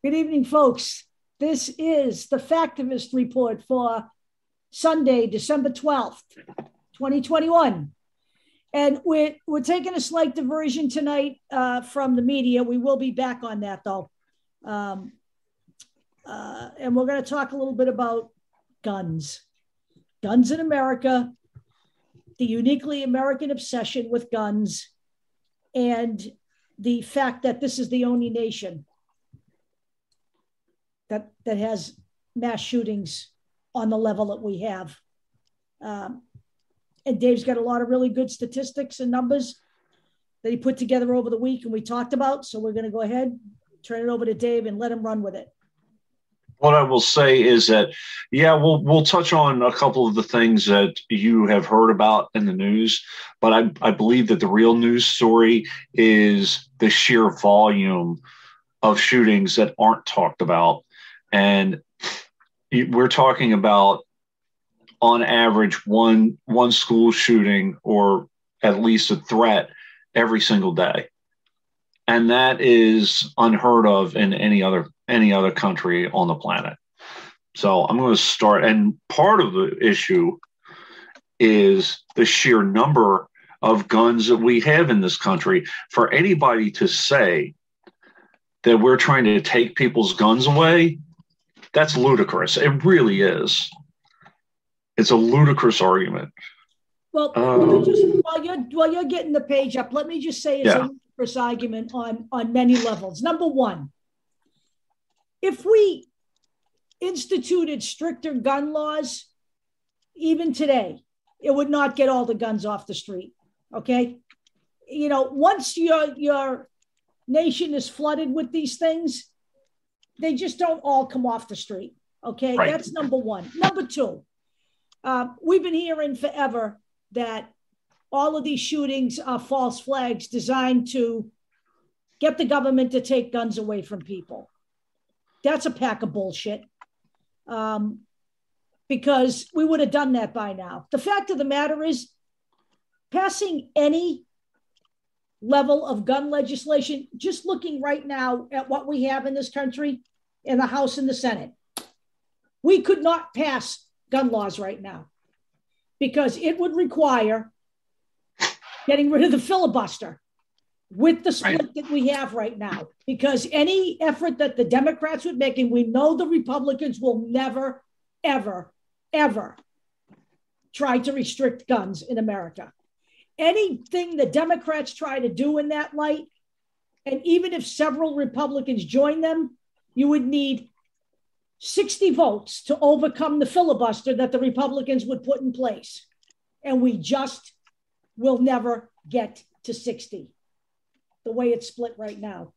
Good evening, folks. This is the Factivist report for Sunday, December 12th, 2021. And we're taking a slight diversion tonight from the media. We will be back on that, though. And we're going to talk a little bit about guns. Guns in America, the uniquely American obsession with guns, and the fact that this is the only nation that has mass shootings on the level that we have. And Dave's got a lot of really good statistics and numbers that he put together over the week and we talked about. So we're going to go ahead, turn it over to Dave and let him run with it. What I will say is that, yeah, we'll touch on a couple of the things that you have heard about in the news, but I believe that the real news story is the sheer volume of shootings that aren't talked about. And we're talking about, on average, one school shooting or at least a threat every single day. And that is unheard of in any other country on the planet. So I'm going to start. And part of the issue is the sheer number of guns that we have in this country. For anybody to say that we're trying to take people's guns away, that's ludicrous. It really is. It's a ludicrous argument. Well, while you're getting the page up, let me just say it's a ludicrous argument on many levels. Number one, if we instituted stricter gun laws, even today, it would not get all the guns off the street. Okay, you know, once your nation is flooded with these things, they just don't all come off the street. Okay, right. That's number one. Number two, we've been hearing forever that all of these shootings are false flags designed to get the government to take guns away from people. That's a pack of bullshit, because we would have done that by now. The fact of the matter is, passing any level of gun legislation, just looking right now at what we have in this country, in the House and the Senate, we could not pass gun laws right now because it would require getting rid of the filibuster with the split that we have right now. Because any effort that the Democrats would make, and we know the Republicans will never, ever, ever try to restrict guns in America. Anything the Democrats try to do in that light, and even if several Republicans join them, you would need 60 votes to overcome the filibuster that the Republicans would put in place. And we just will never get to 60, the way it's split right now.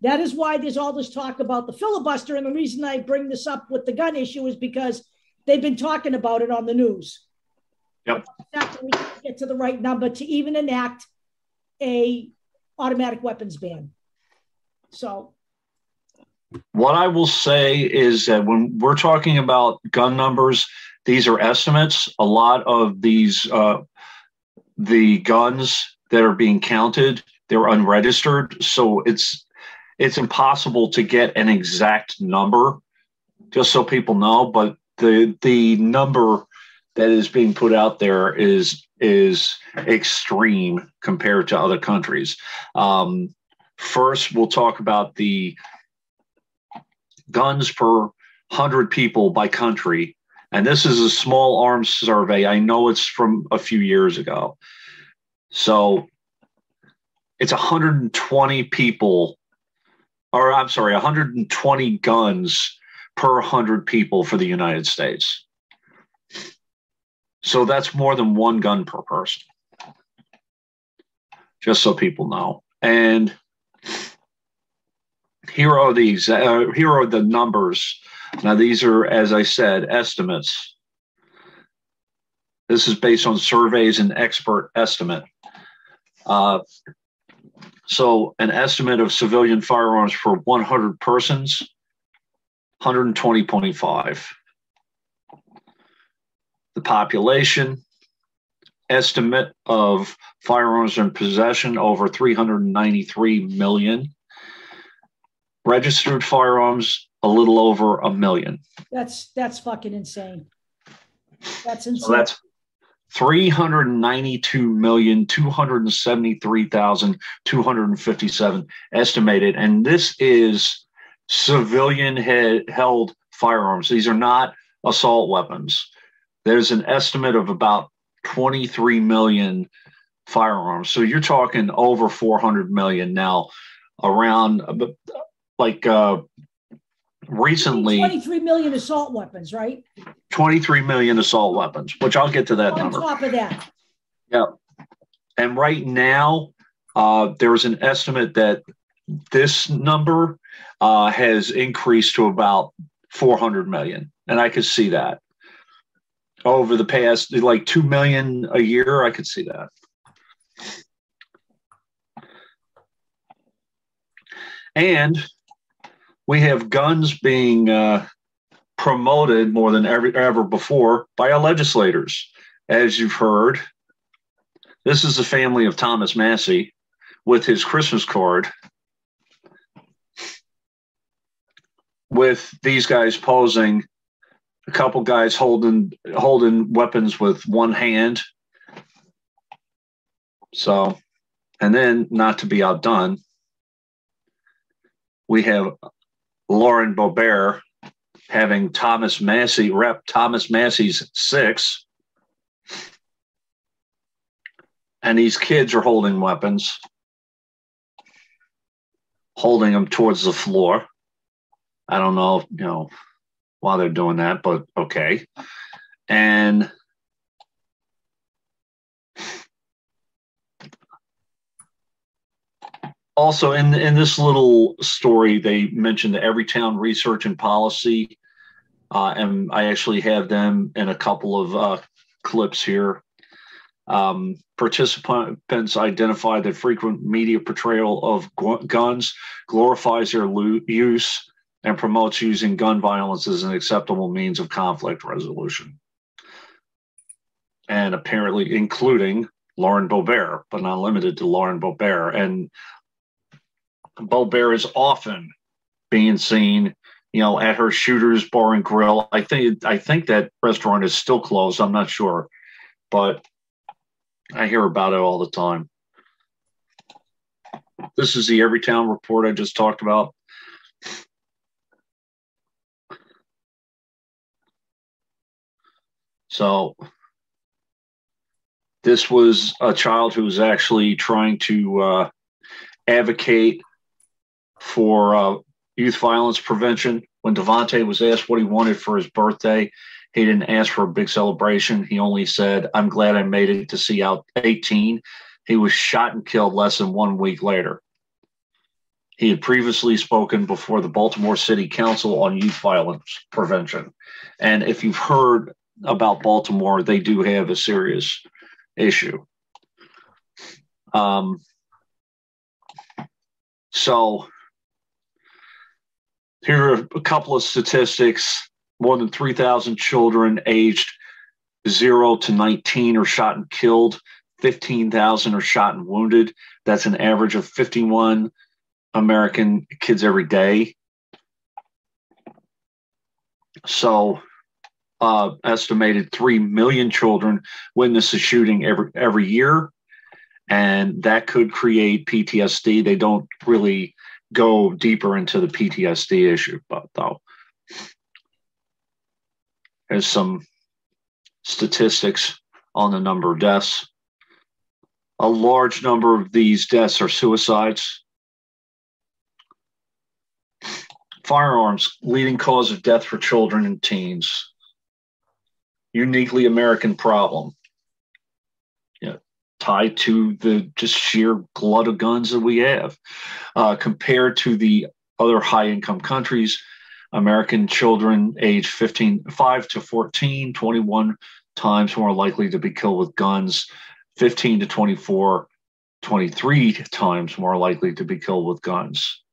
That is why there's all this talk about the filibuster. And the reason I bring this up with the gun issue is because they've been talking about it on the news. Yep. After we get to the right number to even enact a automatic weapons ban. So what I will say is that when we're talking about gun numbers, these are estimates. A lot of these, the guns that are being counted, they're unregistered. So it's impossible to get an exact number, just so people know. But the number that is being put out there is extreme compared to other countries. First, we'll talk about the guns per 100 people by country. And this is a small arms survey. I know it's from a few years ago. So it's 120 people, or I'm sorry, 120 guns per 100 people for the United States. So that's more than one gun per person, just so people know. And here are the numbers. Now, these are, as I said, estimates. This is based on surveys and expert estimate. So an estimate of civilian firearms for 100 persons 120.5. The population estimate of firearms in possession over 393 million. Registered firearms a little over 1 million. That's fucking insane. That's insane. So that's 392,273,257 estimated, and this is civilian held firearms. These are not assault weapons. There's an estimate of about 23 million firearms. So you're talking over 400 million now. Around recently, 23 million assault weapons, right? 23 million assault weapons, which I'll get to that number. On top of that. Yeah. And right now, there's an estimate that this number has increased to about 400 million. And I could see that. Over the past, like 2 million a year, I could see that. And we have guns being promoted more than ever before by our legislators. As you've heard, this is the family of Thomas Massie with his Christmas card with these guys posing, a couple guys holding weapons with one hand. So, and then not to be outdone, we have Lauren Boebert having Thomas Massie rep Thomas Massie's 6. And these kids are holding weapons, holding them towards the floor. I don't know, why they're doing that, but okay. And also in this little story, they mentioned the Everytown Research and Policy, and I actually have them in a couple of clips here. Participants identified that frequent media portrayal of guns glorifies their use and promotes using gun violence as an acceptable means of conflict resolution. And apparently including Lauren Boebert, but not limited to Lauren Boebert. And Boebert is often being seen, at her Shooter's Bar and Grill. I think that restaurant is still closed. I'm not sure, but I hear about it all the time. This is the Everytown report I just talked about. So this was a child who was actually trying to advocate for youth violence prevention. When Devontae was asked what he wanted for his birthday, he didn't ask for a big celebration. He only said, "I'm glad I made it to see out 18. He was shot and killed less than 1 week later. He had previously spoken before the Baltimore City Council on youth violence prevention. And if you've heard about Baltimore, they do have a serious issue. So here are a couple of statistics. More than 3,000 children aged 0 to 19 are shot and killed. 15,000 are shot and wounded. That's an average of 51 American kids every day. So estimated 3 million children witness a shooting every year, and that could create PTSD. They don't really go deeper into the PTSD issue, but though. There's some statistics on the number of deaths. A large number of these deaths are suicides. Firearms, leading cause of death for children and teens. Uniquely American problem. Tied to the just sheer glut of guns that we have. Compared to the other high-income countries, American children aged 5 to 14, 21 times more likely to be killed with guns, 15 to 24, 23 times more likely to be killed with guns.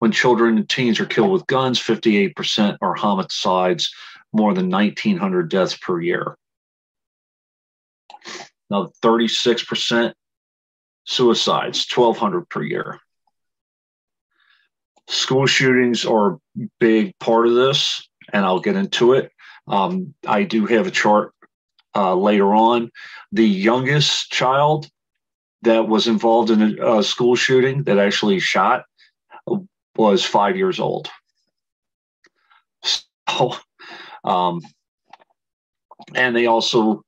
when children and teens are killed with guns, 58% are homicides, more than 1,900 deaths per year. Now, 36% suicides, 1,200 per year. School shootings are a big part of this, and I'll get into it. I do have a chart later on. The youngest child that was involved in a school shooting that actually shot was 5 years old. So, and they also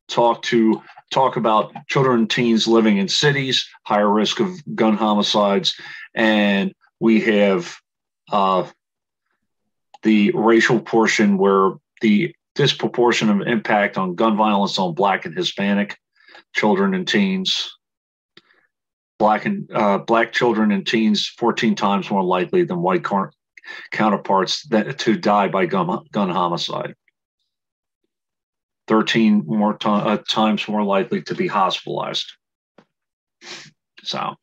talk about children and teens living in cities, higher risk of gun homicides, and we have the racial portion where the disproportionate impact on gun violence on Black and Hispanic children and teens. Black children and teens 14 times more likely than white counterparts to die by gun homicide. 13 more times more likely to be hospitalized. So,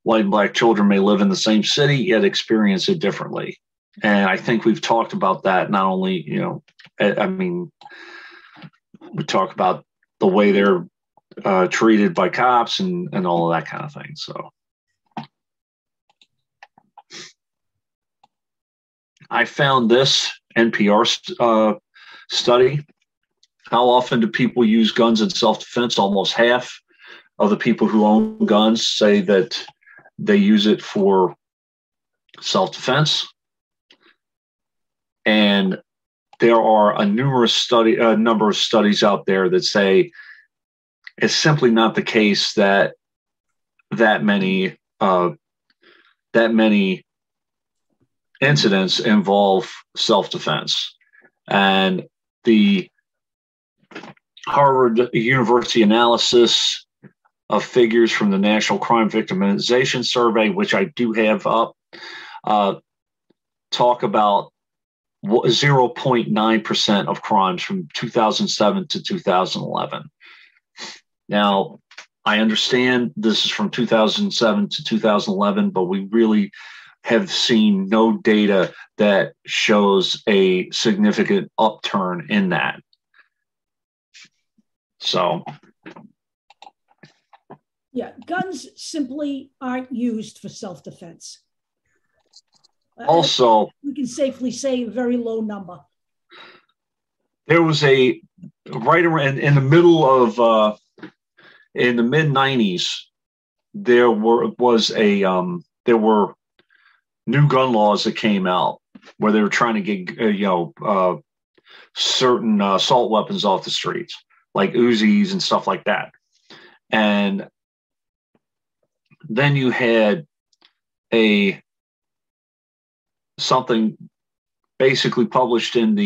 white and Black children may live in the same city, yet experience it differently. And I think we've talked about that. Not only, I mean, we talk about the way they're treated by cops and all of that kind of thing. So, I found this NPR study. How often do people use guns in self-defense? Almost half of the people who own guns say that they use it for self-defense. And there are a number of studies out there that say it's simply not the case that many incidents involve self-defense. And the Harvard University analysis of figures from the National Crime Victimization Survey, which I do have up, talk about 0.9% of crimes from 2007 to 2011. Now, I understand this is from 2007 to 2011, but we really have seen no data that shows a significant upturn in that. So, yeah, guns simply aren't used for self-defense. Also, we can safely say a very low number. There was right around in the middle of in the mid 90s, there were new gun laws that came out where they were trying to get certain assault weapons off the streets, like Uzis and stuff like that. And then you had something basically published in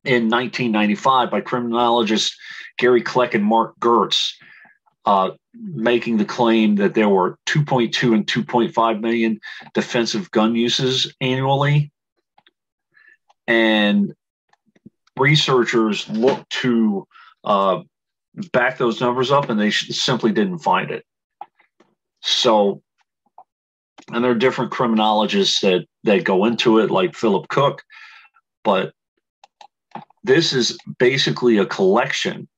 1995 by criminologists Gary Kleck and Mark Gertz, making the claim that there were 2.2 and 2.5 million defensive gun uses annually. And researchers looked to back those numbers up, and they simply didn't find it. So, and there are different criminologists that go into it, like Philip Cook, but this is basically a collection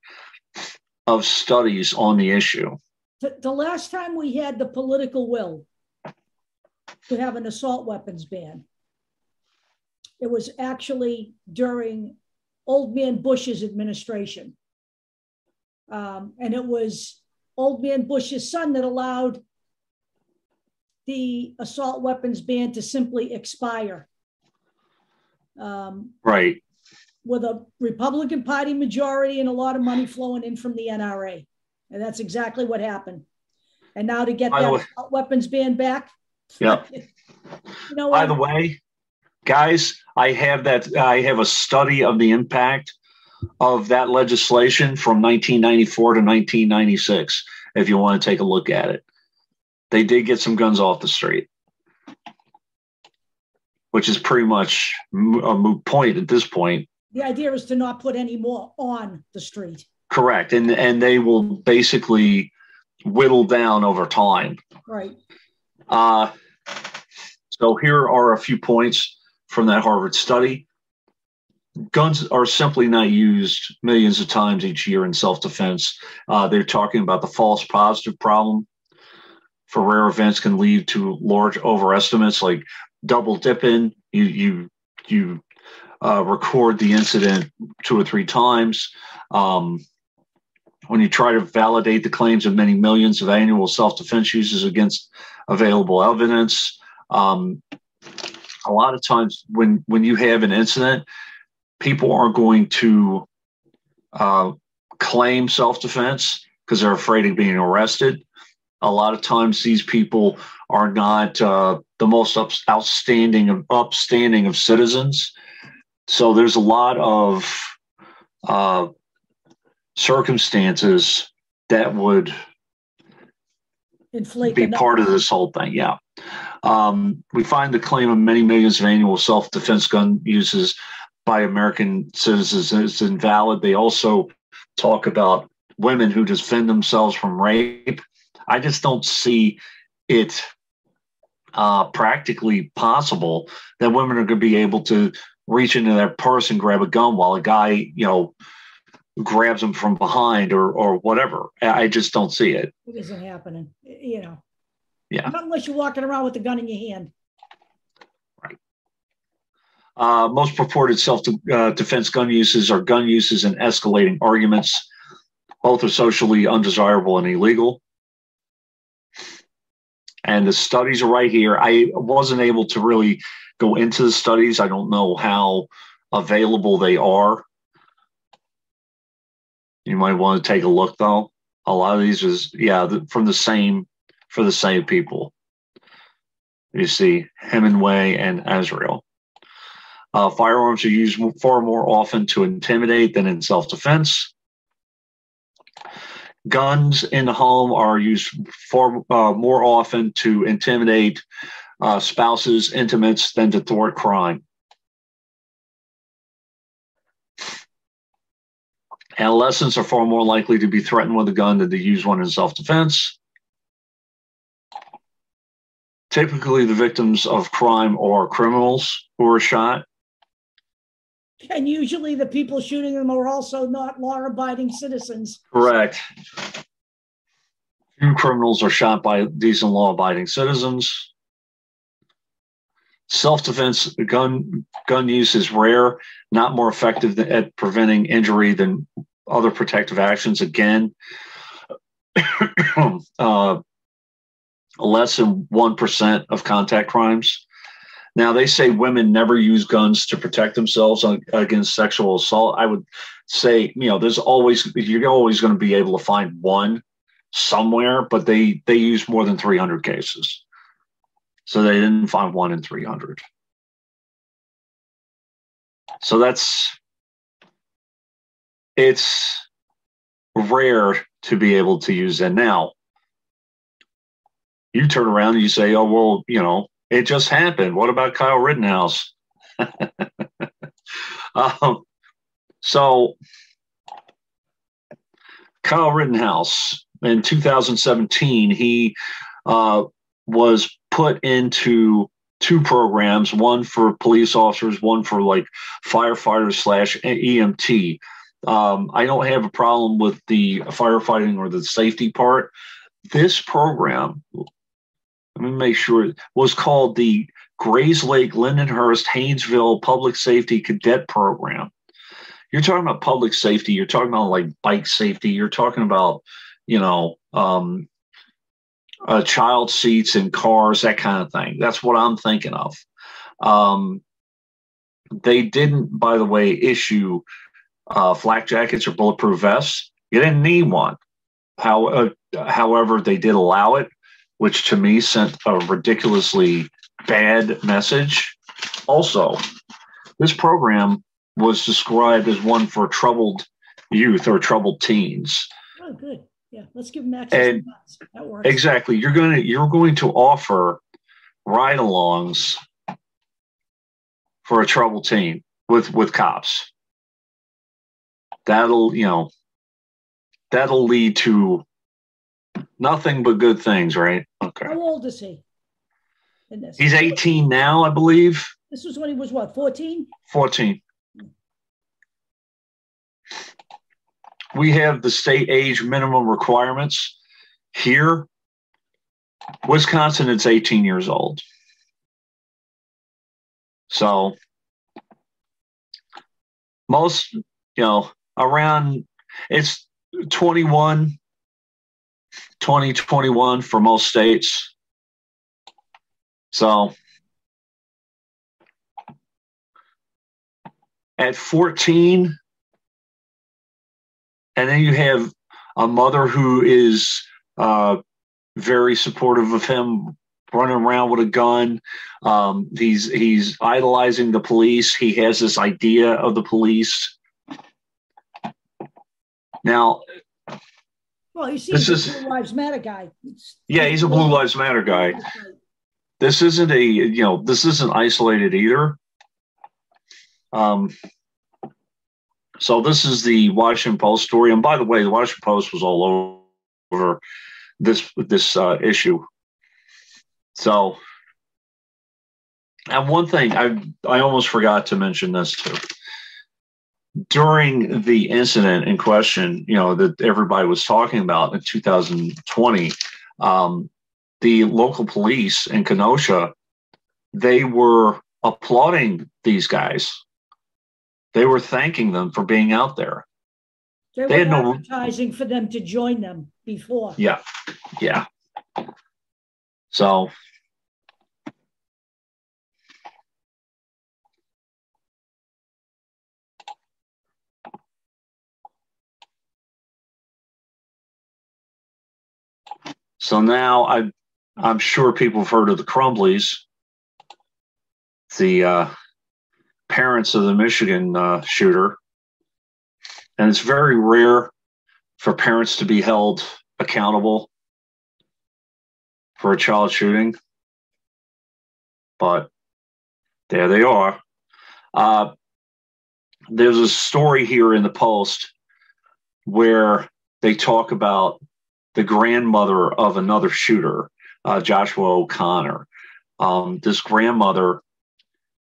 of studies on the issue. The last time we had the political will to have an assault weapons ban, it was actually during Old Man Bush's administration. And it was Old Man Bush's son that allowed the assault weapons ban to simply expire. Right. With a Republican Party majority and a lot of money flowing in from the NRA. And that's exactly what happened. And now to get that assault weapons ban back. Yeah. By the way, guys, I have a study of the impact of that legislation from 1994 to 1996, if you want to take a look at it. They did get some guns off the street, which is pretty much a moot point at this point. The idea is to not put any more on the street. Correct. And they will basically whittle down over time. Right. So here are a few points from that Harvard study. Guns are simply not used millions of times each year in self-defense. They're talking about the false positive problem for rare events can lead to large overestimates, like double dipping. You record the incident 2 or 3 times. When you try to validate the claims of many millions of annual self-defense uses against available evidence, a lot of times when you have an incident, people are going to claim self-defense because they're afraid of being arrested. A lot of times these people are not the most upstanding of citizens. So there's a lot of circumstances that would inflate be part of this whole thing. Yeah. We find the claim of many millions of annual self-defense gun uses by American citizens is invalid. They also talk about women who defend themselves from rape. I just don't see it practically possible that women are going to be able to reach into their purse and grab a gun while a guy, grabs them from behind or whatever. I just don't see it. It isn't happening, Yeah. Not unless you're walking around with a gun in your hand. Right. Most purported self-defense gun uses are gun uses in escalating arguments. Both are socially undesirable and illegal. And the studies are right here. I wasn't able to really go into the studies. I don't know how available they are. You might want to take a look, though. A lot of these is, for the same people. You see Hemingway and Azrael. Firearms are used far more often to intimidate than in self-defense. Guns in the home are used far more often to intimidate spouses, intimates, than to thwart crime. Adolescents are far more likely to be threatened with a gun than to use one in self-defense. Typically, the victims of crime are criminals who are shot. And usually the people shooting them are also not law-abiding citizens. Correct. Few criminals are shot by decent law-abiding citizens. Self-defense gun use is rare, not more effective at preventing injury than other protective actions. Again, less than 1% of contact crimes. Now, they say women never use guns to protect themselves against sexual assault. I would say, you're always going to be able to find one somewhere, but they use more than 300 cases. So they didn't find one in 300. So it's rare to be able to use that. Now, you turn around and you say, oh, well, it just happened. What about Kyle Rittenhouse? So Kyle Rittenhouse, in 2017, he was put into 2 programs, one for police officers, one for like firefighters / EMT. I don't have a problem with the firefighting or the safety part. This program, let me make sure, was called the Grayslake Lindenhurst Haynesville Public Safety Cadet Program. You're talking about public safety. You're talking about like bike safety. You're talking about, child seats in cars, that kind of thing. That's what I'm thinking of. They didn't, by the way, issue flak jackets or bulletproof vests. You didn't need one. However, they did allow it, which to me sent a ridiculously bad message. Also, this program was described as one for troubled youth or troubled teens. Oh, good. Yeah, let's give them access to guns. That works. Exactly. You're going to offer ride-alongs for a troubled teen with cops. That'll, that'll lead to nothing but good things, right? Okay. How old is he in this? He's 18 now, I believe. This was when he was what, 14? 14. We have the state age minimum requirements. Here, Wisconsin, it's 18 years old. So most, around, it's 20, 21 for most states. So at 14, and then you have a mother who is very supportive of him running around with a gun. He's idolizing the police. He has this idea of the police. Now, well, he seems a Blue Lives Matter guy. He's a Blue Lives Matter guy. This isn't this isn't isolated either. So this is the Washington Post story. And by the way, the Washington Post was all over this issue. So, and one thing I almost forgot to mention this too. During the incident in question, that everybody was talking about in 2020, the local police in Kenosha, they were applauding these guys. They were thanking them for being out there. They were advertising for them to join them before. Yeah. So now I'm sure people have heard of the Crumblies, the parents of the Michigan shooter. And it's very rare for parents to be held accountable for a child shooting. But there they are. There's a story here in the Post where they talk about the grandmother of another shooter, Joshua O'Connor. This grandmother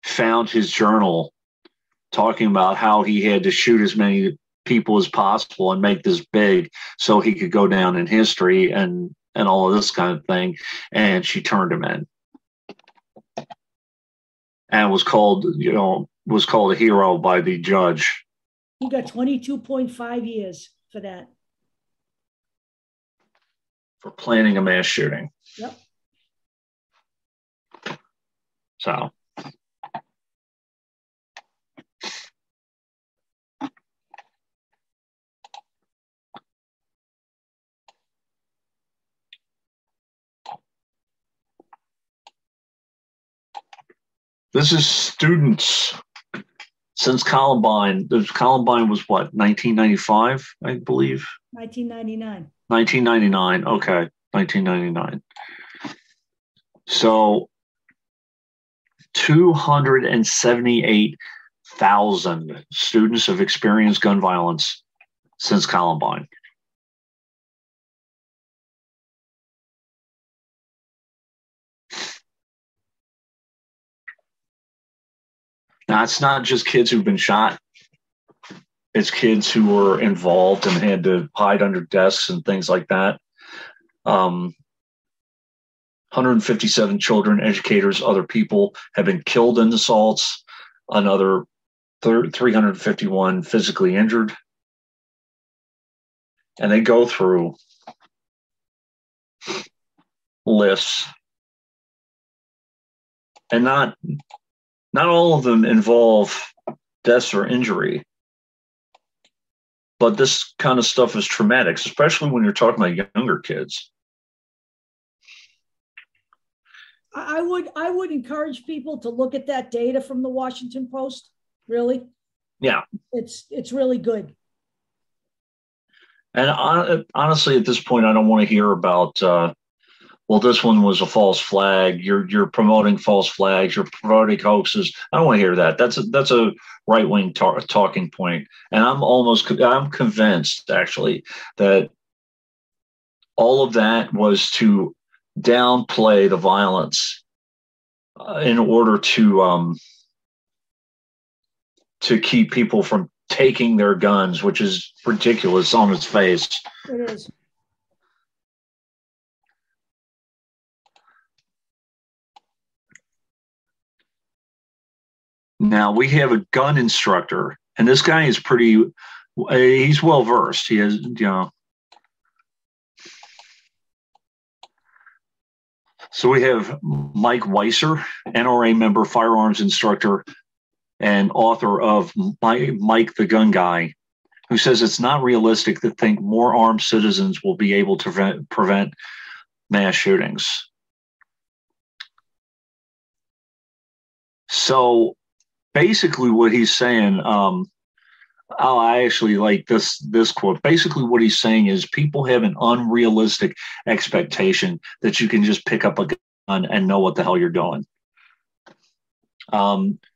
found his journal talking about how he had to shoot as many people as possible and make this big so he could go down in history and all of this kind of thing. And she turned him in and was called a hero by the judge. He got 22.5 years for that. For planning a mass shooting. Yep. So. This is students since Columbine. Columbine was what, 1995, I believe? 1999. 1999. Okay, 1999. So 278,000 students have experienced gun violence since Columbine. Now, it's not just kids who've been shot. It's kids who were involved and had to hide under desks and things like that. 157 children, educators, other people have been killed in assaults. Another 351 physically injured. And they go through lists. And not all of them involve deaths or injury. But this kind of stuff is traumatic, especially when you're talking about younger kids. I would encourage people to look at that data from the Washington Post. Really? Yeah. It's really good. And honestly, at this point, I don't want to hear about well, this one was a false flag. You're promoting false flags. You're promoting hoaxes. I don't want to hear that. That's a right wing talking point, and I'm convinced actually that all of that was to downplay the violence in order to keep people from taking their guns, which is ridiculous on its face. It is. Now we have a gun instructor, and this guy is he's well versed. He has, so we have Mike Weiser, NRA member, firearms instructor, and author of Mike the Gun Guy, who says it's not realistic to think more armed citizens will be able to prevent mass shootings. So basically what he's saying, I actually like this quote. Basically what he's saying is people have an unrealistic expectation that you can just pick up a gun and know what the hell you're doing.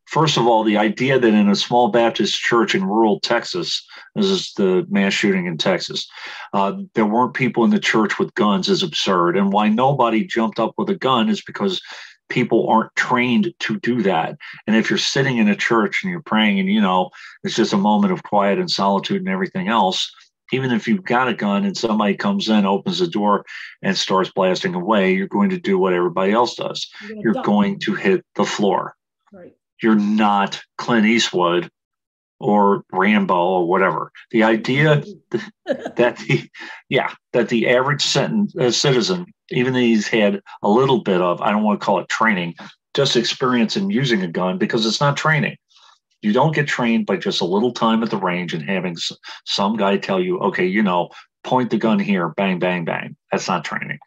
First of all, the idea that in a small Baptist church in rural Texas, this is the mass shooting in Texas, there weren't people in the church with guns is absurd. And why nobody jumped up with a gun is because people aren't trained to do that. And if you're sitting in a church and you're praying and, it's just a moment of quiet and solitude and everything else, even if you've got a gun and somebody comes in, opens the door and starts blasting away, you're going to do what everybody else does. You're going to hit the floor. Right. You're not Clint Eastwood or Rambo or whatever. The idea that the average citizen, even though he's had a little bit of, I don't want to call it training, just experience in using a gun, because it's not training. You don't get trained by just a little time at the range and having some guy tell you, okay, point the gun here, bang, bang, bang. That's not training.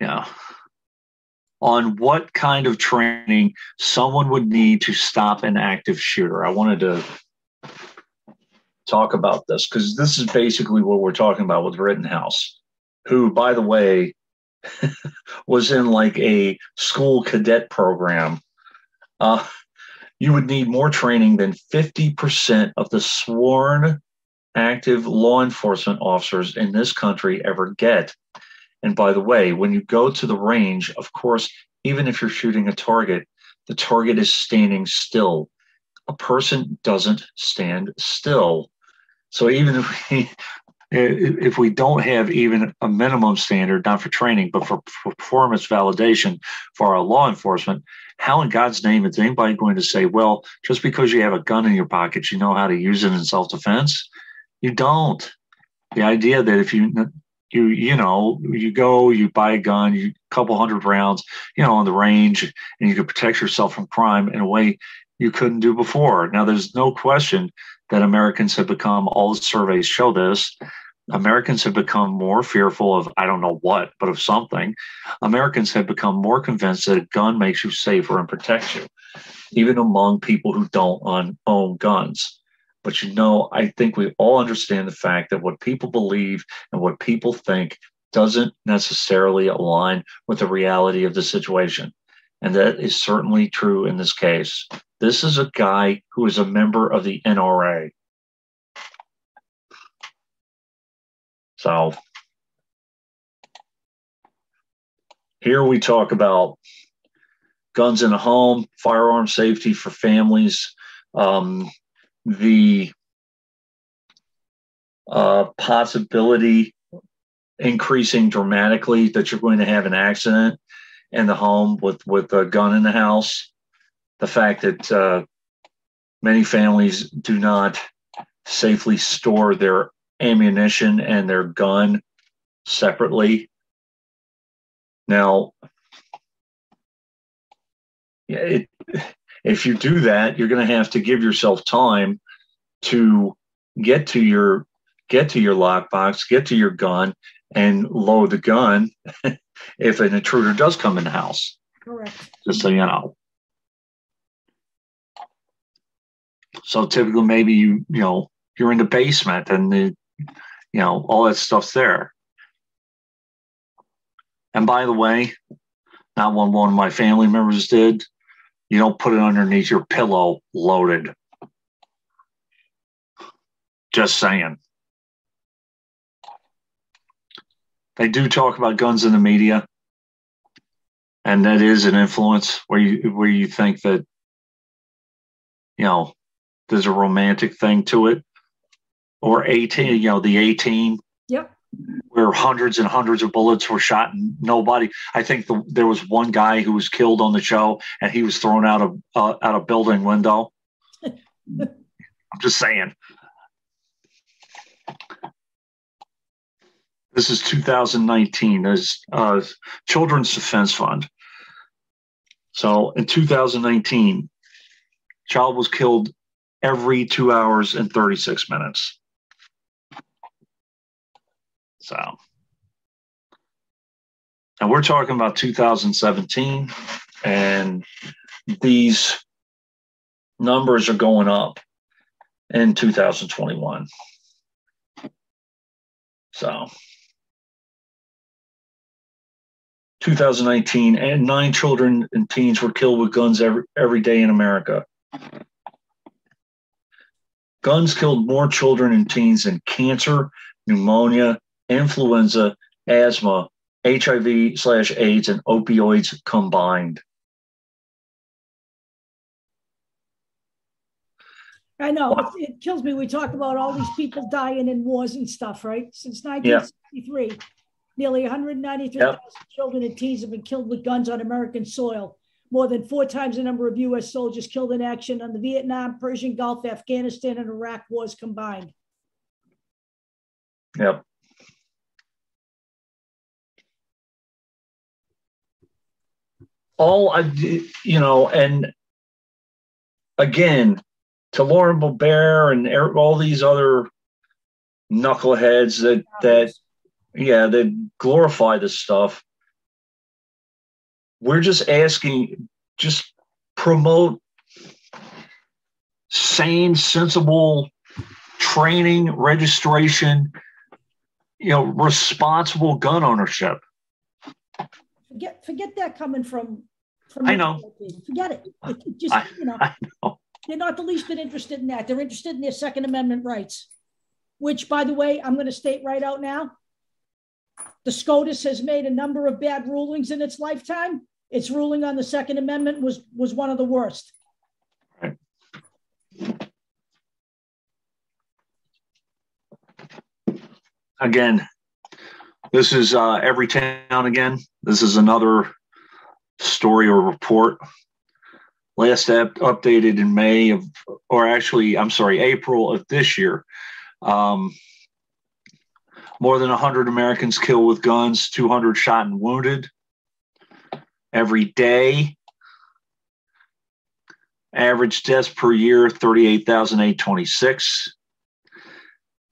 Yeah. On what kind of training someone would need to stop an active shooter. I wanted to talk about this because this is basically what we're talking about with Rittenhouse, who, by the way, was in like a school cadet program. You would need more training than 50% of the sworn active law enforcement officers in this country ever get. And by the way, when you go to the range, of course, even if you're shooting a target, the target is standing still. A person doesn't stand still. So even if we don't have even a minimum standard, not for training, but for performance validation for our law enforcement, how in God's name is anybody going to say, well, just because you have a gun in your pocket, you know how to use it in self-defense? You don't. The idea that if you go, you buy a gun, a couple hundred rounds, on the range, and you can protect yourself from crime in a way you couldn't do before. Now, there's no question that Americans have become, all the surveys show this, Americans have become more fearful of, I don't know what, but of something. Americans have become more convinced that a gun makes you safer and protects you, even among people who don't own guns. But I think we all understand the fact that what people believe and what people think doesn't necessarily align with the reality of the situation. And that is certainly true in this case. This is a guy who is a member of the NRA. So here we talk about guns in the home, firearm safety for families, the possibility increasing dramatically that you're going to have an accident in the home with a gun in the house. The fact that many families do not safely store their ammunition and their gun separately. Now, if you do that, you're going to have to give yourself time to get to your lockbox, get to your gun, and load the gun if an intruder does come in the house. Correct. Just so you know. So typically, maybe you're in the basement and all that stuff's there. And by the way, not one of my family members did. You don't put it underneath your pillow loaded. Just saying. They do talk about guns in the media, and that is an influence where you think that there's a romantic thing to it, or 18, the 18. Yep. Where hundreds and hundreds of bullets were shot and nobody. I think there was one guy who was killed on the show, and he was thrown out a building window. I'm just saying. This is 2019. There's Children's Defense Fund. So in 2019, child was killed every 2 hours and 36 minutes. So, and we're talking about 2017, and these numbers are going up in 2021. So, 2019, and 9 children and teens were killed with guns every day in America. Guns killed more children and teens than cancer, pneumonia, influenza, asthma, HIV/AIDS, and opioids combined. I know. It kills me. We talk about all these people dying in wars and stuff, right? Since 1963, nearly 193,000 children and teens have been killed with guns on American soil, more than 4 times the number of U.S. soldiers killed in action on the Vietnam, Persian Gulf, Afghanistan, and Iraq wars combined. Yep. And again, to Lauren Boebert and all these other knuckleheads that glorify this stuff. We're just asking, just promote sane, sensible training, registration, responsible gun ownership. Forget that coming from I know. Forget it. I know. They're not the least bit interested in that. They're interested in their Second Amendment rights, which, by the way, I'm going to state right out now. The SCOTUS has made a number of bad rulings in its lifetime. Its ruling on the Second Amendment was one of the worst. Right. Again, this is Every Town Again. This is another story or report. Last updated in April of this year. More than 100 Americans killed with guns, 200 shot and wounded every day. Average deaths per year, 38,826.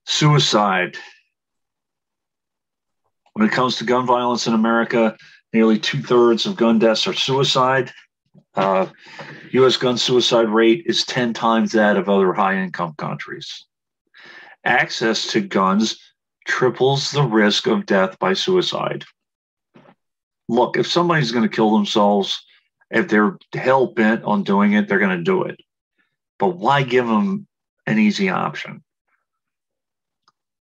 Suicide. When it comes to gun violence in America, nearly 2/3 of gun deaths are suicide. U.S. gun suicide rate is 10 times that of other high-income countries. Access to guns triples the risk of death by suicide. Look, if somebody's going to kill themselves, if they're hell-bent on doing it, they're going to do it. But why give them an easy option?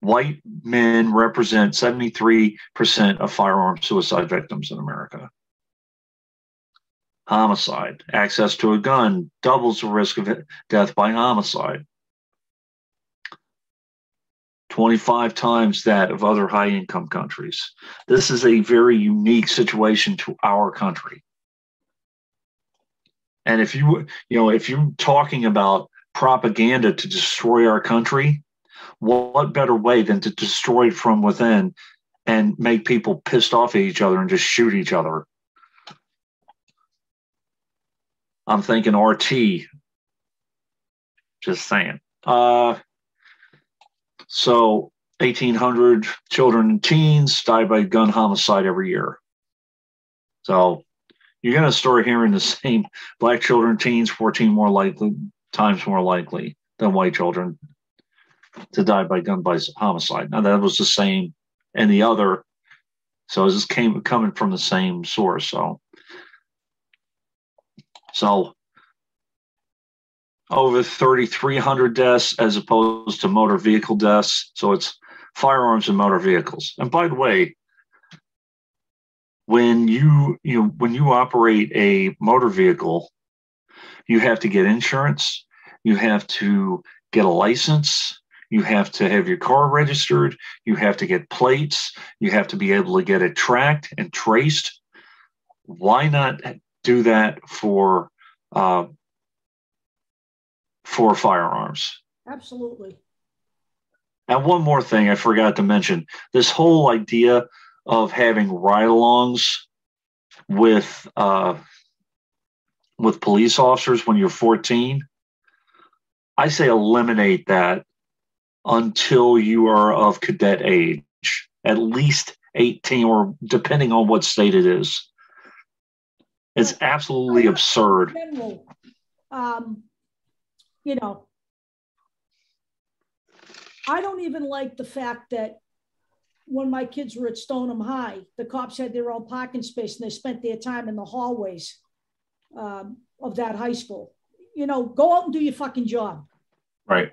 White men represent 73% of firearm suicide victims in America. Homicide. Access to a gun doubles the risk of death by homicide. 25 times that of other high-income countries. This is a very unique situation to our country. And if you're talking about propaganda to destroy our country, what better way than to destroy it from within and make people pissed off at each other and just shoot each other? I'm thinking RT. Just saying. So 1,800 children and teens die by gun homicide every year. So you're going to start hearing the same. Black children and teens, 14 times more likely than white children. to die by gun by homicide. Now that was the same and the other, so this coming from the same source. So over 3,300 deaths as opposed to motor vehicle deaths. So it's firearms and motor vehicles. And by the way, when you operate a motor vehicle, you have to get insurance, you have to get a license, you have to have your car registered, you have to get plates, you have to be able to get it tracked and traced. Why not do that for firearms? Absolutely. And one more thing I forgot to mention, this whole idea of having ride-alongs with police officers when you're 14, I say eliminate that until you are of cadet age, at least 18, or depending on what state it is. It's absolutely absurd. In general, I don't even like the fact that when my kids were at Stoneham High, the cops had their own parking space and they spent their time in the hallways of that high school. Go out and do your fucking job. Right.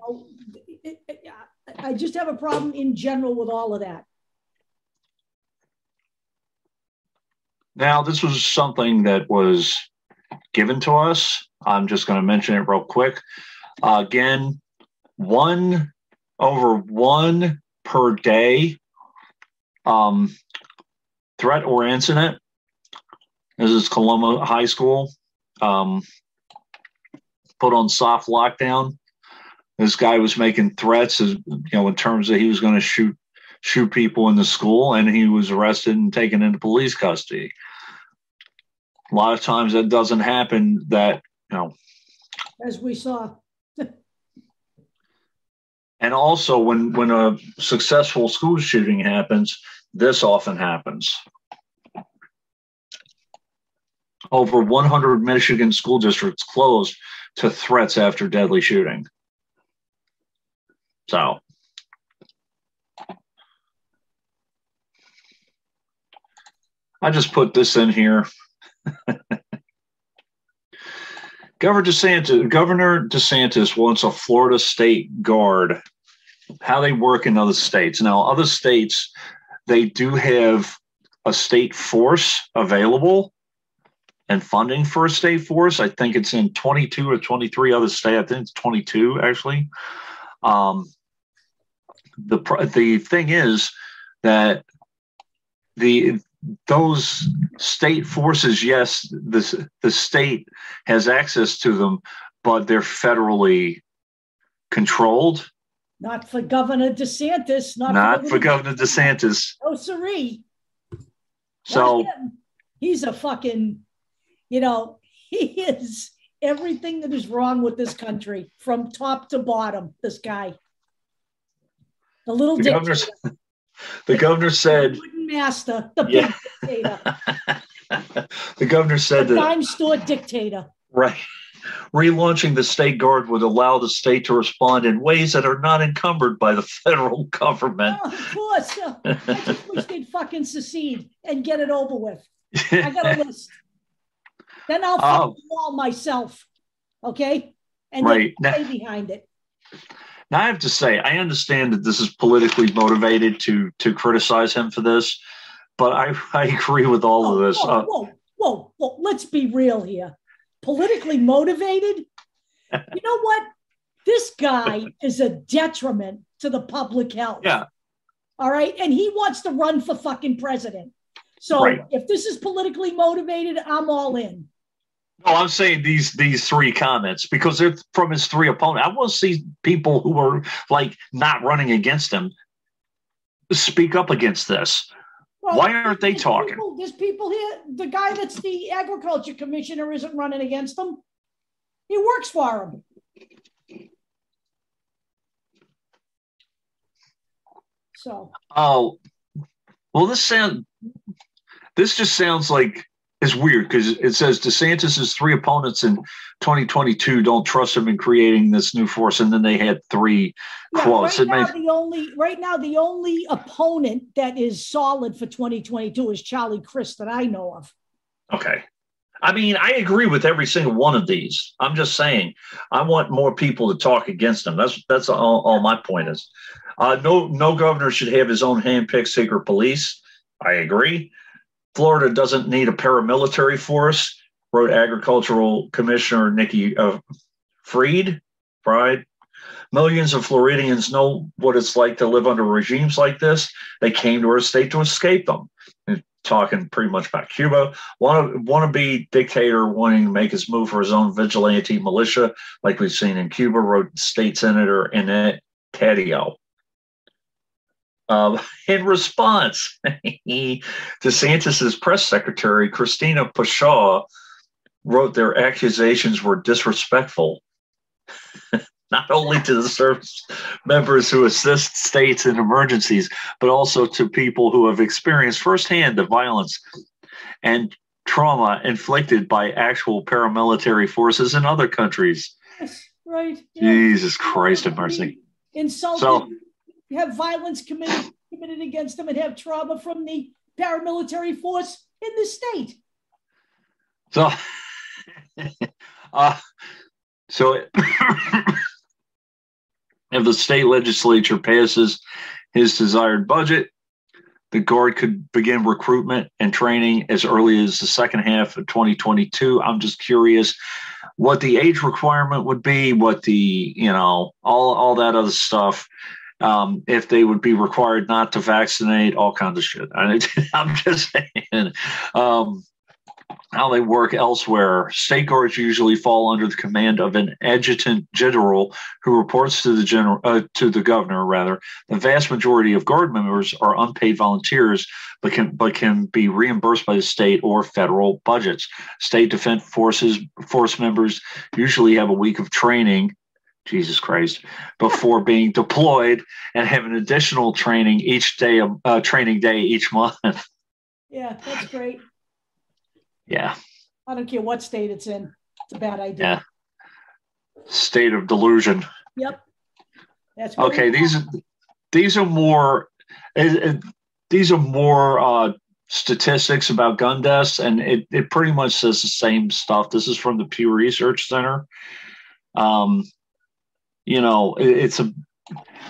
I just have a problem in general with all of that. Now, this was something that was given to us. I'm just going to mention it real quick. Again, one per day threat or incident. This is Coloma High School. Put on soft lockdown. This guy was making threats, in terms that he was going to shoot people in the school, and he was arrested and taken into police custody. A lot of times that doesn't happen. As we saw. And also, when a successful school shooting happens, this often happens. Over 100 Michigan school districts closed to threats after deadly shooting. So, I just put this in here. Governor DeSantis wants a Florida state guard. How they work in other states. Now, other states, they do have a state force available and funding for a state force. I think it's in 22 or 23 other states. I think it's 22, actually. The thing is that those state forces, yes, the state has access to them, but they're federally controlled. Not for Governor DeSantis. Not for Governor DeSantis. Oh, siree. So he's a fucking, he is everything that is wrong with this country from top to bottom. This guy. The governor said, master, the big dictator. The governor said the dime store dictator. Right. Relaunching the state guard would allow the state to respond in ways that are not encumbered by the federal government. Oh, of course. I just wish they'd fucking secede and get it over with. I got a list. Then I'll fucking wall myself. Okay? And right. Stay behind it. Now, I have to say, I understand that this is politically motivated to criticize him for this, but I agree with all of this. Whoa. Let's be real here. Politically motivated? You know what? This guy is a detriment to the public health. Yeah. All right? And he wants to run for fucking president. So if this is politically motivated, I'm all in. No, I'm saying these three comments because they're from his three opponents. I want to see people who are not running against him speak up against this. Well, why aren't they talking? There's people here. The guy that's the agriculture commissioner isn't running against them. He works for him. So. Oh, well, this just sounds like is weird because it says DeSantis's three opponents in 2022 don't trust him in creating this new force, and then they had three quotes. Right now, the only opponent that is solid for 2022 is Charlie Crist that I know of. Okay. I mean, I agree with every single one of these. I'm just saying, I want more people to talk against them. That's all my point is. No governor should have his own hand-picked secret police. I agree. Florida doesn't need a paramilitary force, wrote Agricultural Commissioner Nikki Fried. Millions of Floridians know what it's like to live under regimes like this. They came to our state to escape them. Talking pretty much about Cuba. Wannabe dictator wanting to make his move for his own vigilante militia, like we've seen in Cuba, wrote State Senator Annette Taddeo. In response, DeSantis's press secretary, Christina Pashaw, wrote their accusations were disrespectful, not only to the service members who assist states in emergencies, but also to people who have experienced firsthand the violence and trauma inflicted by actual paramilitary forces in other countries. Yes, right. Jesus Christ have mercy. Insulted. So, you have violence committed against them and have trauma from the paramilitary force in the state. So, if the state legislature passes his desired budget, the Guard could begin recruitment and training as early as the second half of 2022. I'm just curious what the age requirement would be, what the, all that other stuff. If they would be required not to vaccinate, all kinds of shit. I'm just saying how they work elsewhere. State guards usually fall under the command of an adjutant general who reports to the governor. Rather, the vast majority of guard members are unpaid volunteers, but can be reimbursed by the state or federal budgets. State defense force members usually have a week of training. Jesus Christ, before being deployed and have an additional training training day each month. Yeah, that's great. Yeah. I don't care what state it's in. It's a bad idea. Yeah. State of delusion. Yep. That's okay. These are more statistics about gun deaths, and it pretty much says the same stuff. This is from the Pew Research Center.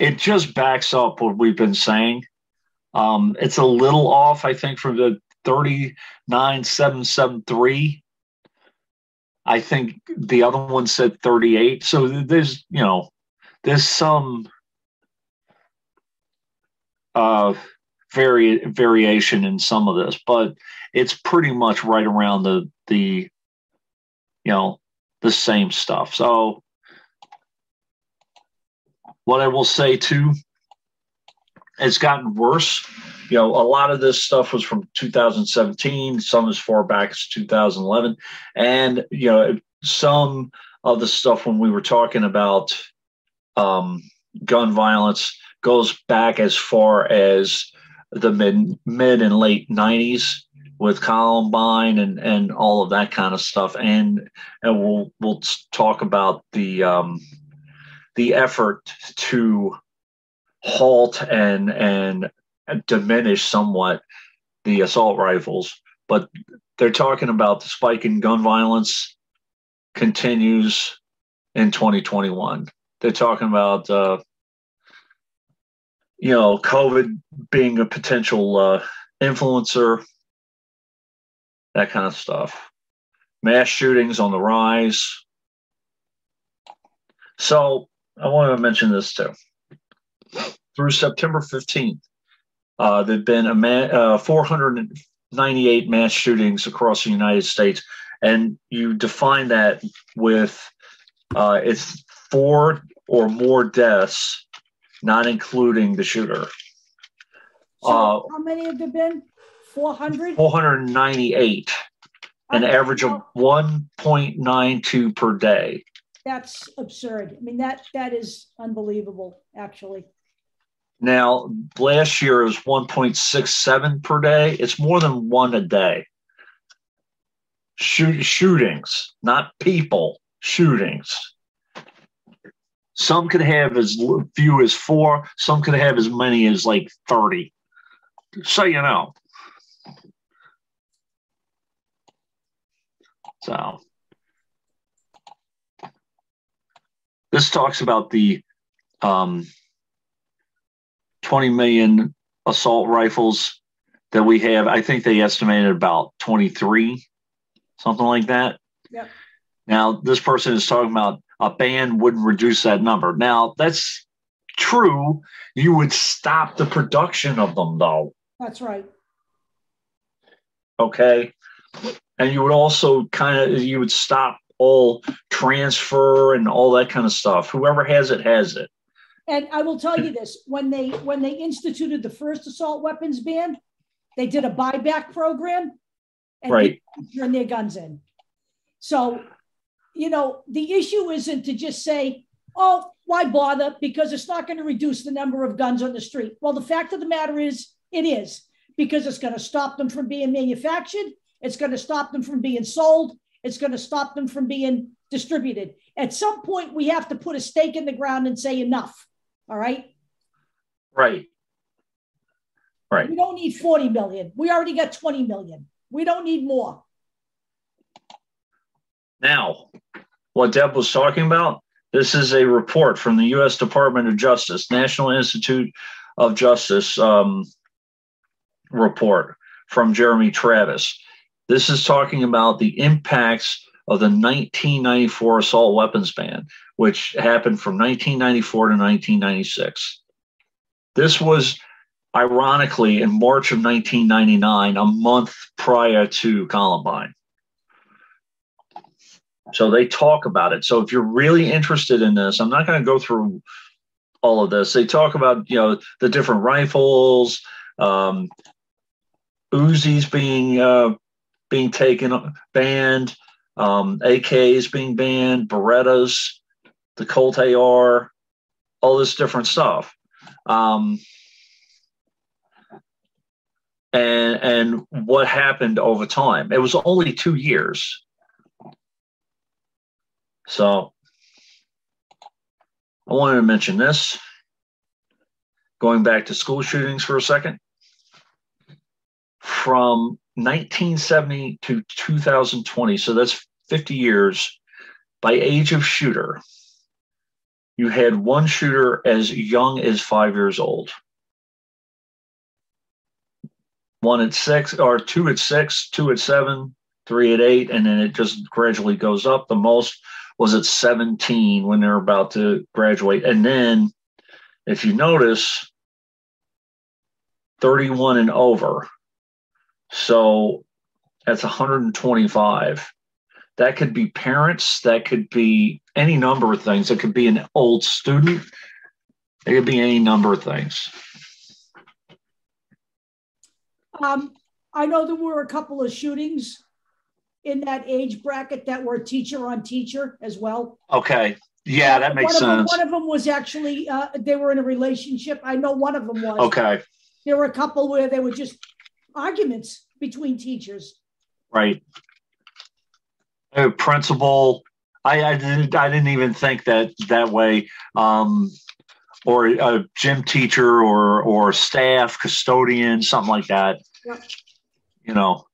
It just backs up what we've been saying. It's a little off, I think, from the 39,773. I think the other one said 38. So there's some variation in some of this, but it's pretty much right around the same stuff. So what I will say too, it's gotten worse. A lot of this stuff was from 2017, some as far back as 2011. And, some of the stuff when we were talking about gun violence goes back as far as the mid and late 90s with Columbine and all of that kind of stuff. And we'll talk about the effort to halt and diminish somewhat the assault rifles, but they're talking about the spike in gun violence continues in 2021. They're talking about COVID being a potential influencer, that kind of stuff. Mass shootings on the rise. So I want to mention this too. Through September 15th, there've been 498 mass shootings across the United States, and you define that with it's 4 or more deaths, not including the shooter. So how many have there been? 400? 498, an average of 1.92 per day. That's absurd. I mean, that is unbelievable, actually. Now, last year it was 1.67 per day. It's more than one a day. shootings, not people, shootings. Some could have as few as 4. Some could have as many as like 30. So you know. So this talks about the 20 million assault rifles that we have. I think they estimated about 23, something like that. Yep. Now, this person is talking about a ban wouldn't reduce that number. Now, that's true. You would stop the production of them, though. That's right. Okay. And you would also you would stop all transfer and all that kind of stuff. Whoever has it, has it. And I will tell you this, when they instituted the first assault weapons ban, they did a buyback program and right. turn their guns in. So, you know, the issue isn't to just say, oh, why bother? Because it's not going to reduce the number of guns on the street. Well, the fact of the matter is, it is, because it's going to stop them from being manufactured. It's going to stop them from being sold. It's going to stop them from being distributed. At some point, we have to put a stake in the ground and say enough. All right? Right. Right. We don't need 40 million. We already got 20 million. We don't need more. Now, what Deb was talking about, this is a report from the U.S. Department of Justice, National Institute of Justice report from Jeremy Travis. This is talking about the impacts of the 1994 assault weapons ban, which happened from 1994 to 1996. This was, ironically, in March of 1999, a month prior to Columbine. So they talk about it. So if you're really interested in this, I'm not going to go through all of this. They talk about, you know, the different rifles, Uzis being taken, banned, AKs being banned, Berettas, the Colt AR, all this different stuff. And what happened over time. It was only 2 years. So I wanted to mention this. Going back to school shootings for a second. From 1970 to 2020, so that's 50 years, by age of shooter, you had one shooter as young as 5 years old. One at 6, or 2 at 6, 2 at 7, 3 at 8, and then it just gradually goes up. The most was at 17 when they're about to graduate. And then, if you notice, 31 and over. So that's 125. That could be parents. That could be any number of things. It could be an old student. It could be any number of things. I know there were a couple of shootings in that age bracket that were teacher on teacher as well. Okay. Yeah, that makes sense. One of them was actually, they were in a relationship. I know one of them was. Okay. There were a couple where they were just arguments between teachers. Right. A principal. I didn't even think that way. Or a gym teacher or staff, custodian, something like that. Yep. You know.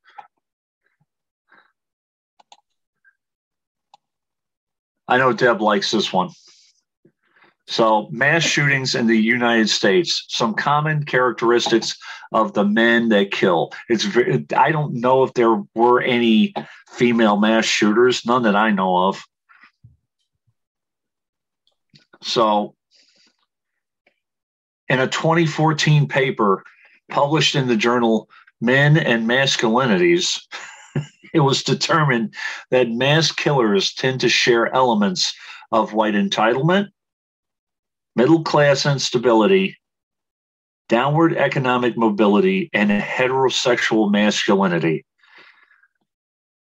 I know Deb likes this one. So, mass shootings in the United States, some common characteristics of the men that kill. I don't know if there were any female mass shooters, none that I know of. So, in a 2014 paper published in the journal Men and Masculinities, it was determined that mass killers tend to share elements of white entitlement, middle-class instability, downward economic mobility, and heterosexual masculinity.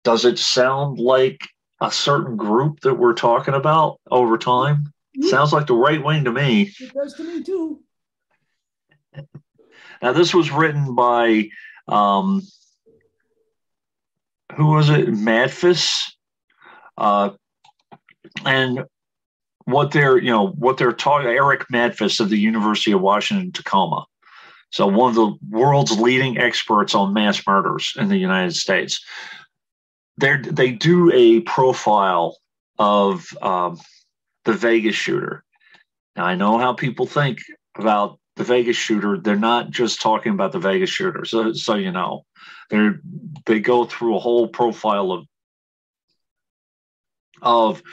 Does it sound like a certain group that we're talking about over time? Mm-hmm. Sounds like the right wing to me. It does to me too. Now, this was written by who was it? Madfis, and what they're talking. Eric Madfis of the University of Washington, Tacoma. So one of the world's leading experts on mass murders in the United States. They do a profile of the Vegas shooter. Now, I know how people think about the Vegas shooter. They're not just talking about the Vegas shooter. So you know, they go through a whole profile of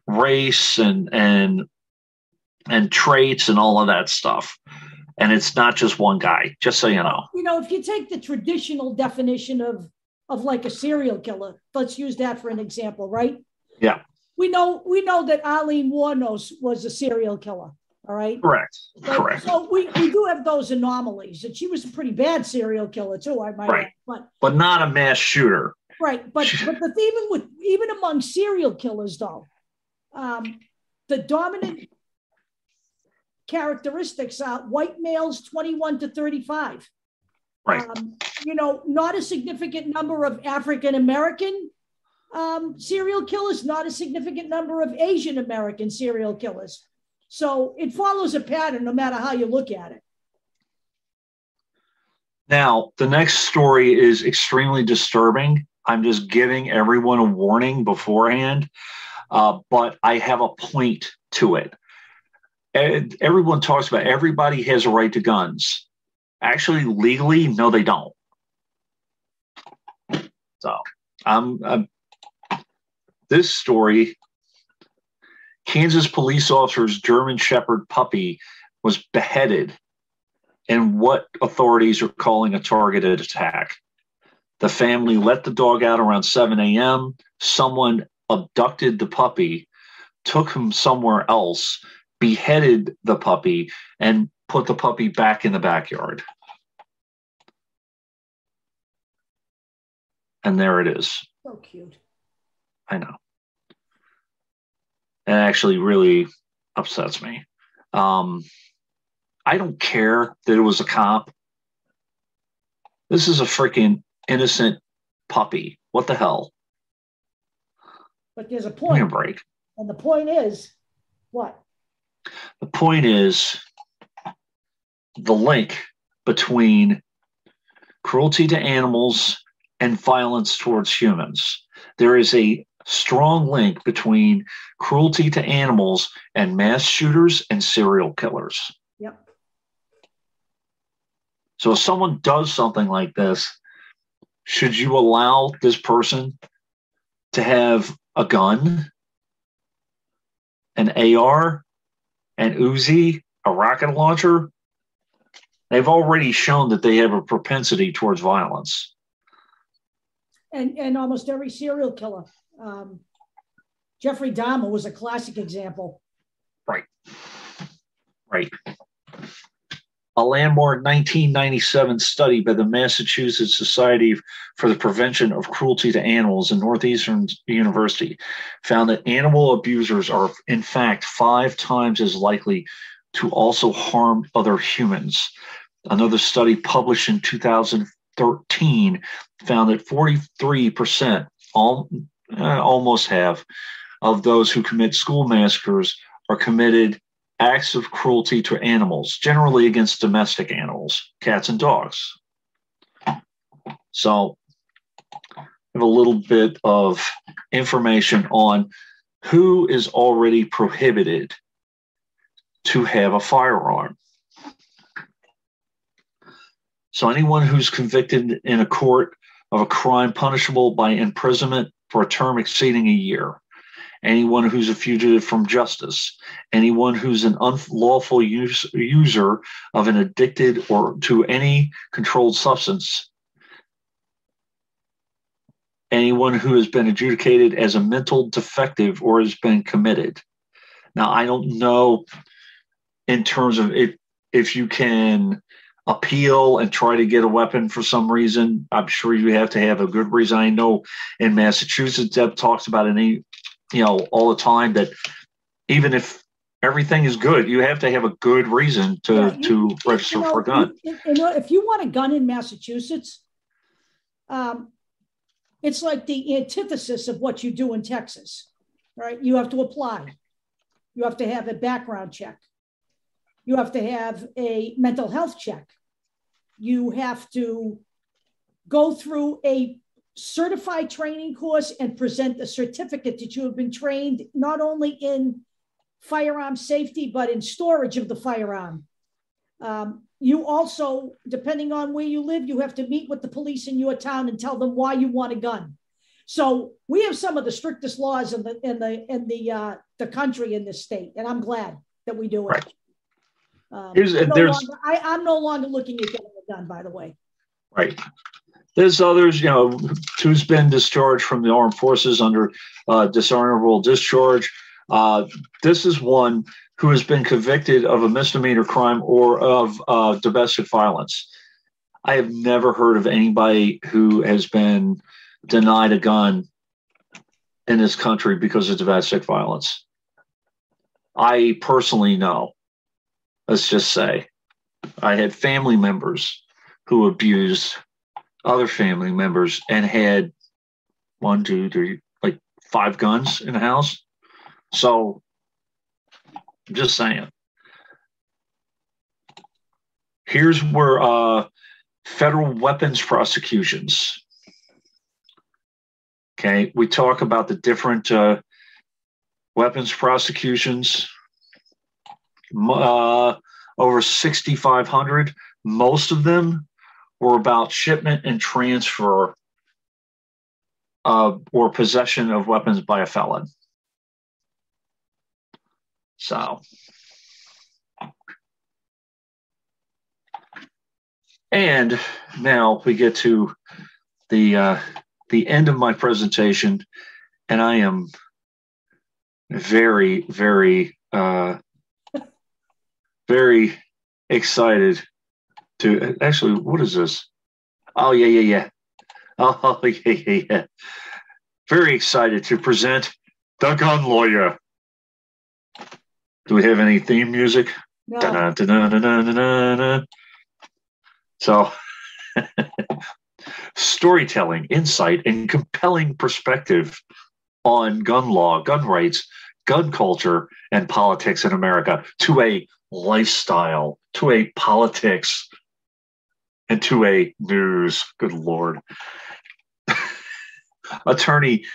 race and traits and all of that stuff. And it's not just one guy, just so you know. You know, if you take the traditional definition of like a serial killer, let's use that for an example, right? Yeah. We know that Eileen Wuornos was a serial killer, all right? Correct. But, Correct. So we do have those anomalies, and she was a pretty bad serial killer too, I might add. But not a mass shooter. Right. But even among serial killers, though, the dominant characteristics are white males 21 to 35. Right. You know, not a significant number of African American serial killers, not a significant number of Asian American serial killers. So it follows a pattern no matter how you look at it. Now, the next story is extremely disturbing. I'm just giving everyone a warning beforehand, but I have a point to it. And everyone talks about everybody has a right to guns. Actually, legally, no, they don't. So, this story, Kansas police officer's German Shepherd puppy was beheaded in what authorities are calling a targeted attack. The family let the dog out around 7 a.m. Someone abducted the puppy, took him somewhere else, beheaded the puppy, and put the puppy back in the backyard. And there it is. So cute. I know. It actually really upsets me. I don't care that it was a cop. This is a freaking innocent puppy. What the hell? But there's a point. Give me a break. And the point is what? The point is the link between cruelty to animals and violence towards humans. There is a strong link between cruelty to animals and mass shooters and serial killers. Yep. So if someone does something like this, should you allow this person to have a gun, an AR, an Uzi, a rocket launcher? They've already shown that they have a propensity towards violence. And almost every serial killer. Jeffrey Dahmer was a classic example. Right. A landmark 1997 study by the Massachusetts Society for the Prevention of Cruelty to Animals and Northeastern University found that animal abusers are, in fact, 5 times as likely to also harm other humans. Another study published in 2013 found that 43%, almost half, of those who commit school massacres are committed acts of cruelty to animals, generally against domestic animals, cats and dogs. So I have a little bit of information on who is already prohibited to have a firearm. So anyone who's convicted in a court of a crime punishable by imprisonment for a term exceeding a year, anyone who's a fugitive from justice, anyone who's an unlawful user of an addicted or to any controlled substance, anyone who has been adjudicated as a mental defective or has been committed. Now, I don't know in terms of if you can appeal and try to get a weapon for some reason. I'm sure you have to have a good reason. I know in Massachusetts, Deb talks about all the time that even if everything is good, you have to have a good reason to register for a gun. If you want a gun in Massachusetts, It's like the antithesis of what you do in Texas, right? You have to apply. You have to have a background check. You have to have a mental health check. You have to go through a certified training course and present a certificate that you have been trained not only in firearm safety, but in storage of the firearm. You also, depending on where you live, you have to meet with the police in your town and tell them why you want a gun. So we have some of the strictest laws in the country in this state, and I'm glad that we do it. Right. I'm no longer looking at getting a gun, by the way. Right. There's others, who's been discharged from the armed forces under dishonorable discharge. This is one who has been convicted of a misdemeanor crime or of domestic violence. I have never heard of anybody who has been denied a gun in this country because of domestic violence. I personally know. Let's just say I had family members who abused other family members and had 1, 2, 3, like 5 guns in the house. So I'm just saying. Here's where federal weapons prosecutions. Okay, we talk about the different weapons prosecutions. Over 6,500. Most of them were about shipment and transfer or possession of weapons by a felon. So, and now we get to the end of my presentation, and I am very, very, very excited to actually. What is this? Oh yeah. Oh yeah. Very excited to present the gun lawyer. Do we have any theme music? No. Da-da-da-da-da-da-da-da. So, storytelling, insight, and compelling perspective on gun law, gun rights, gun culture, and politics in America to a lifestyle, to a politics, and to a news. Good Lord. Attorney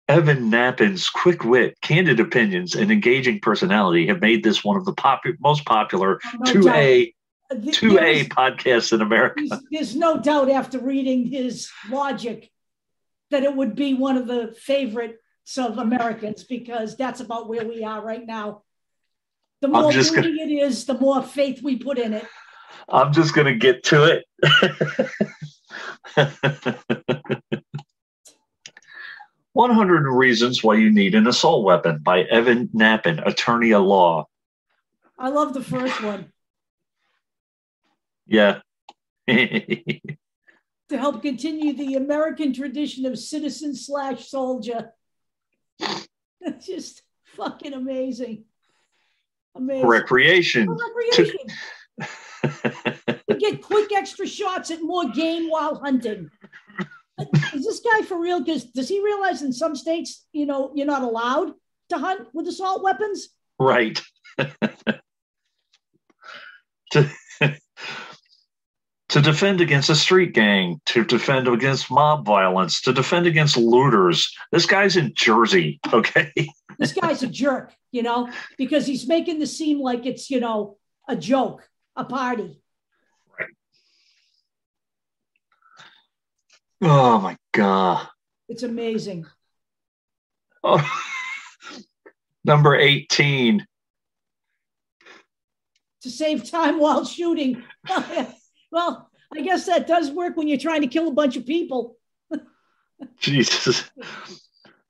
Evan Knappin's quick wit, candid opinions, and engaging personality have made this one of the most popular 2A podcasts in America. There's no doubt after reading his logic that it would be one of the favorites of Americans, because that's about where we are right now. The more moving it is, the more faith we put in it. I'm just going to get to it. 100 Reasons Why You Need an Assault Weapon by Evan Knappin, attorney at law. I love the first one. Yeah. To help continue the American tradition of citizen/soldier. That's just fucking amazing. Amazing. Recreation. Recreation. You get quick extra shots at more game while hunting. Is this guy for real? Does he realize in some states, you're not allowed to hunt with assault weapons? Right. To defend against a street gang, to defend against mob violence, to defend against looters. This guy's in Jersey, okay? This guy's a jerk, because he's making this seem like it's, a joke, a party. Right. Oh, my God. It's amazing. Oh. Number 18. To save time while shooting. Well, I guess that does work when you're trying to kill a bunch of people. Jesus.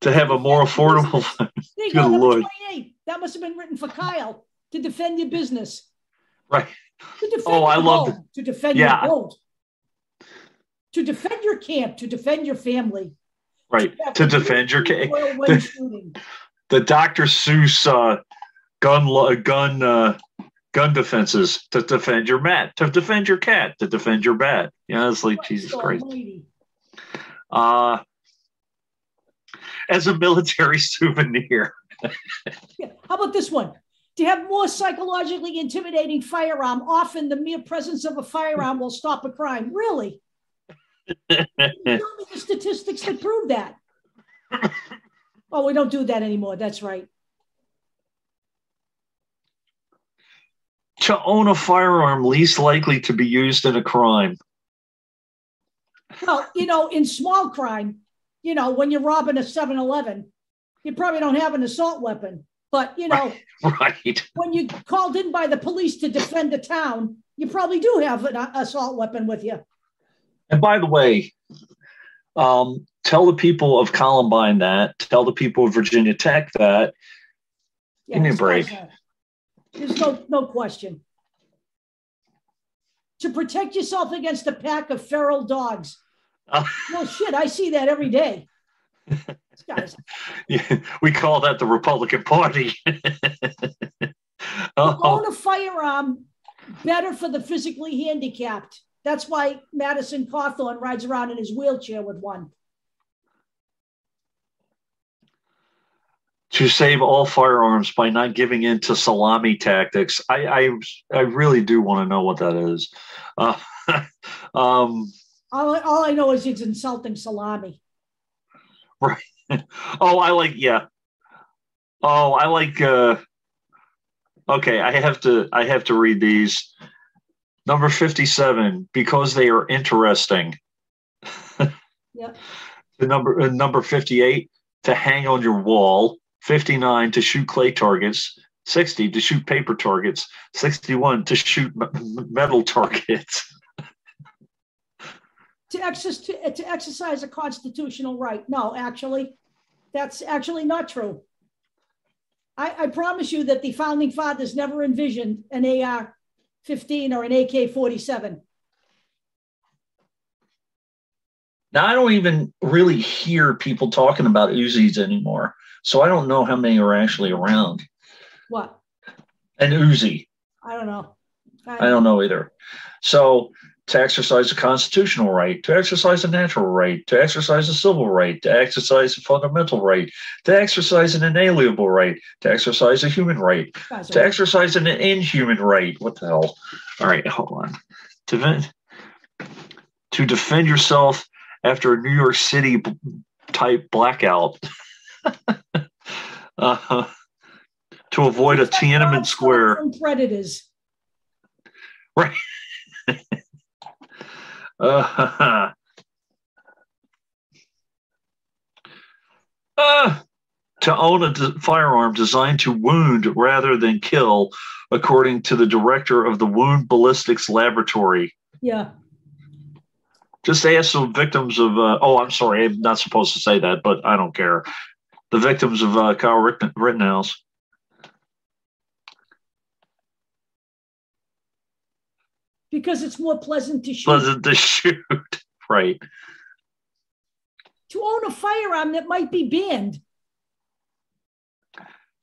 To have a more affordable. There you go, number 28. That must have been written for Kyle. To defend your business. Right. To defend I love it. To defend your boat. To defend your camp. To defend your family. Right. To defend your camp. The Dr. Seuss gun defenses. To defend your mat. To defend your cat. To defend your bat. Yeah, it's like Jesus Christ. as a military souvenir. Yeah. How about this one? To have more psychologically intimidating firearm, often the mere presence of a firearm will stop a crime. Really? Show me the statistics that prove that. Oh, we don't do that anymore. That's right. To own a firearm, least likely to be used in a crime. Well, in small crime, when you're robbing a 7-Eleven, you probably don't have an assault weapon. But, right. When you called in by the police to defend the town, you probably do have an assault weapon with you. And by the way, tell the people of Columbine that. Tell the people of Virginia Tech that. Yeah, give me a break. There's no question. To protect yourself against a pack of feral dogs. Well, shit, I see that every day. Yeah, we call that the Republican Party. Own a firearm, better for the physically handicapped. That's why Madison Cawthorn rides around in his wheelchair with one. To save all firearms by not giving in to salami tactics. I really do want to know what that is. All I know is it's insulting salami. Right. Oh, I like, yeah. Oh, I like, okay, I have to read these. Number 57, because they are interesting. Yep. The number 58, to hang on your wall. 59, to shoot clay targets. 60, to shoot paper targets. 61, to shoot metal targets. To exercise a constitutional right. No, actually, that's actually not true. I promise you that the founding fathers never envisioned an AR-15 or an AK-47. Now, I don't even really hear people talking about Uzis anymore, so I don't know how many are actually around. What? An Uzi. I don't know. I don't know either. So, to exercise a constitutional right, to exercise a natural right, to exercise a civil right, to exercise a fundamental right, to exercise an inalienable right, to exercise a human right, to exercise an inhuman right. What the hell? All right, hold on. To defend yourself after a New York City type blackout. To avoid a Tiananmen Square. Predators. Right. To own a firearm designed to wound rather than kill, according to the director of the Wound Ballistics Laboratory. Yeah. Just ask the victims of, I'm sorry, I'm not supposed to say that, but I don't care. The victims of Kyle Rittenhouse. Because it's more pleasant to shoot. Pleasant to shoot, right. To own a firearm that might be banned.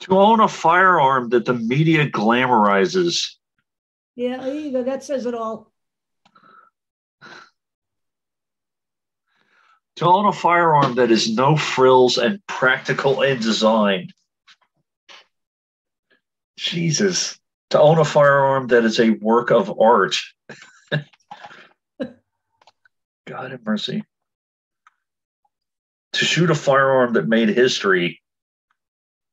To own a firearm that the media glamorizes. Yeah, there you go. That says it all. To own a firearm that is no frills and practical in design. Jesus. To own a firearm that is a work of art. God have mercy. To shoot a firearm that made history.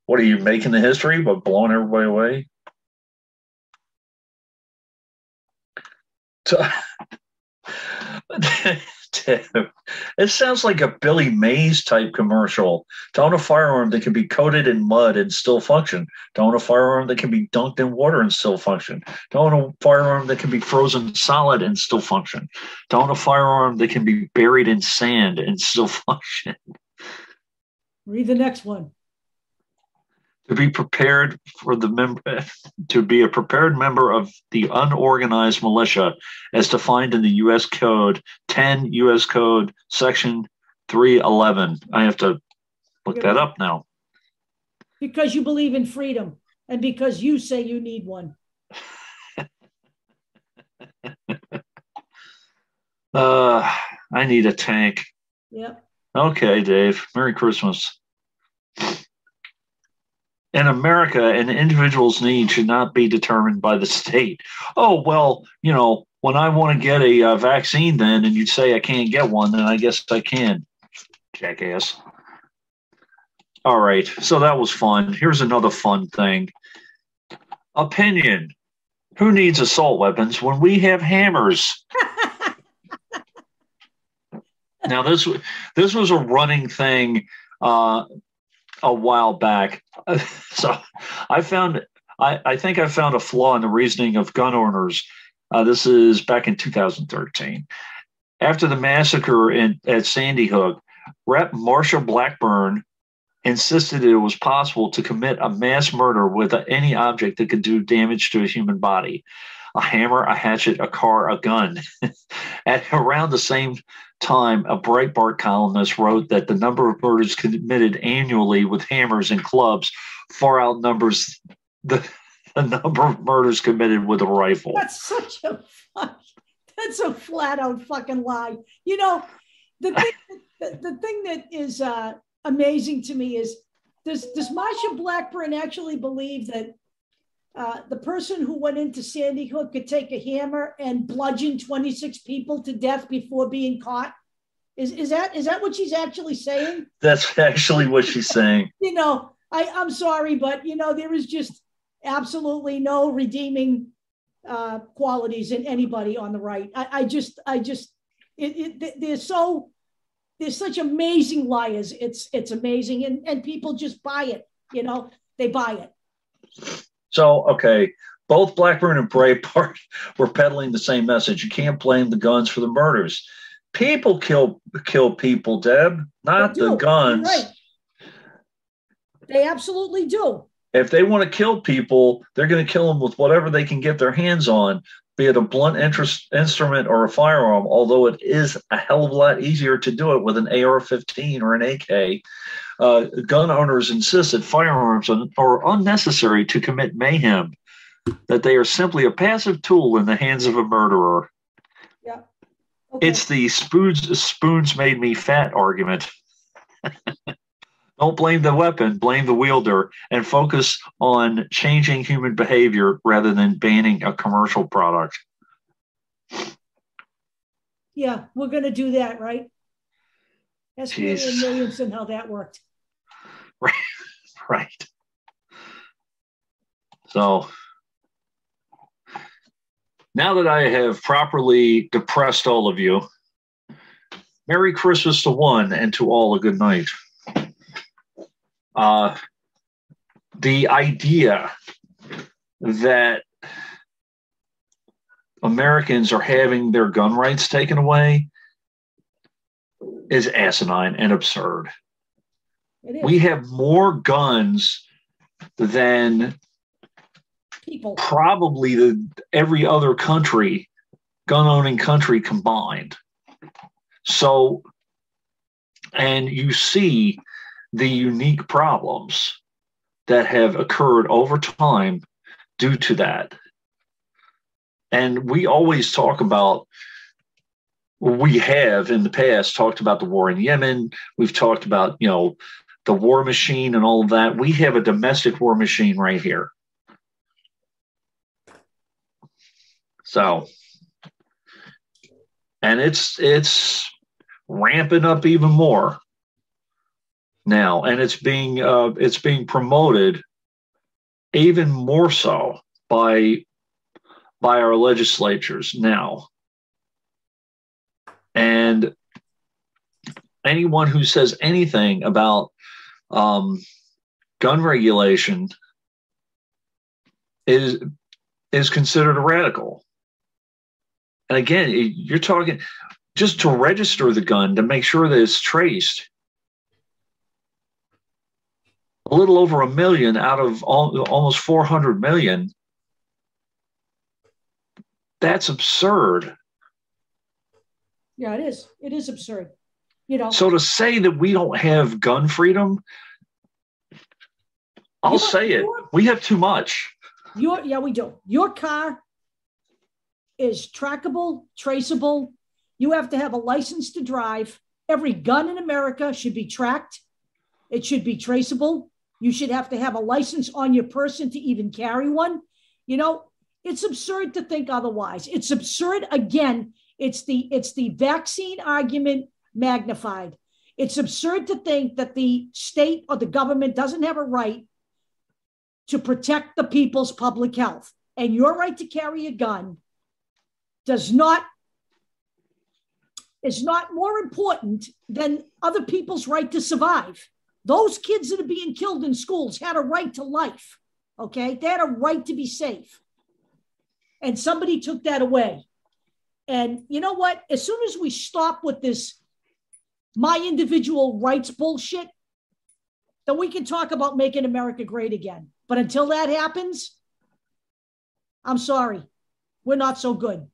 What are you making the history by blowing everybody away? It sounds like a Billy Mays type commercial. To own a firearm that can be coated in mud and still function. To own a firearm that can be dunked in water and still function. To own a firearm that can be frozen solid and still function. To own a firearm that can be buried in sand and still function. Read the next one. To be prepared for to be a prepared member of the unorganized militia, as defined in the U.S. Code 10 U.S. Code Section 311. I have to look that up now. Because you believe in freedom, and because you say you need one. I need a tank. Yep. Okay, Dave. Merry Christmas. In America, an individual's need should not be determined by the state. Oh, well, when I want to get a vaccine then, and you say I can't get one, then I guess I can. Jackass. All right, so that was fun. Here's another fun thing. Opinion. Who needs assault weapons when we have hammers? Now, this was a running thing a while back. So I think I found a flaw in the reasoning of gun owners. This is back in 2013. After the massacre at Sandy Hook, Rep. Marsha Blackburn insisted it was possible to commit a mass murder with any object that could do damage to a human body. A hammer, a hatchet, a car, a gun. At around the same time, a Breitbart columnist wrote that the number of murders committed annually with hammers and clubs far outnumbers the number of murders committed with a rifle. That's that's a flat out fucking lie. The thing that is amazing to me is, does Marsha Blackburn actually believe that the person who went into Sandy Hook could take a hammer and bludgeon 26 people to death before being caught? Is that what she's actually saying? That's actually what she's saying. I'm sorry, but there is just absolutely no redeeming qualities in anybody on the right. They're such amazing liars. It's amazing, and people just buy it. They buy it. So, okay, both Blackburn and Breitbart were peddling the same message. You can't blame the guns for the murders. People kill people, Deb, not the guns. Right. They absolutely do. If they want to kill people, they're going to kill them with whatever they can get their hands on, be it a blunt instrument or a firearm, although it is a hell of a lot easier to do it with an AR-15 or an AK. Gun owners insist that firearms are unnecessary to commit mayhem, that they are simply a passive tool in the hands of a murderer. Yeah. Okay. It's the spoons made me fat argument. Don't blame the weapon, blame the wielder, and focus on changing human behavior rather than banning a commercial product. Yeah, we're going to do that, right? Ask Marianne Williamson how that worked. Right. So now that I have properly depressed all of you, Merry Christmas to one and to all a good night. The idea that Americans are having their gun rights taken away is asinine and absurd. We have more guns than people, probably every other country, gun-owning country combined. So, and you see the unique problems that have occurred over time due to that. And we always talk about, we have in the past talked about the war in Yemen. We've talked about, the war machine and all of that. We have a domestic war machine right here. So, and it's ramping up even more now, and it's being promoted even more so by our legislatures now. And anyone who says anything about gun regulation is considered a radical. And again, you're talking just to register the gun, to make sure that it's traced. A little over 1 million out of almost 400 million. That's absurd. Yeah, it is. It is absurd. So to say that we don't have gun freedom, I'll say it. We have too much. Yeah, we do. Your car is trackable, traceable. You have to have a license to drive. Every gun in America should be tracked. It should be traceable. You should have to have a license on your person to even carry one. You know, it's absurd to think otherwise. It's absurd. Again, it's the vaccine argument magnified. It's absurd to think that the state or the government doesn't have a right to protect the people's public health. And your right to carry a gun is not more important than other people's right to survive. Those kids that are being killed in schools had a right to life, okay? They had a right to be safe. And somebody took that away. And you know what? As soon as we stop with this my individual rights bullshit, then we can talk about making America great again. But until that happens, I'm sorry, we're not so good.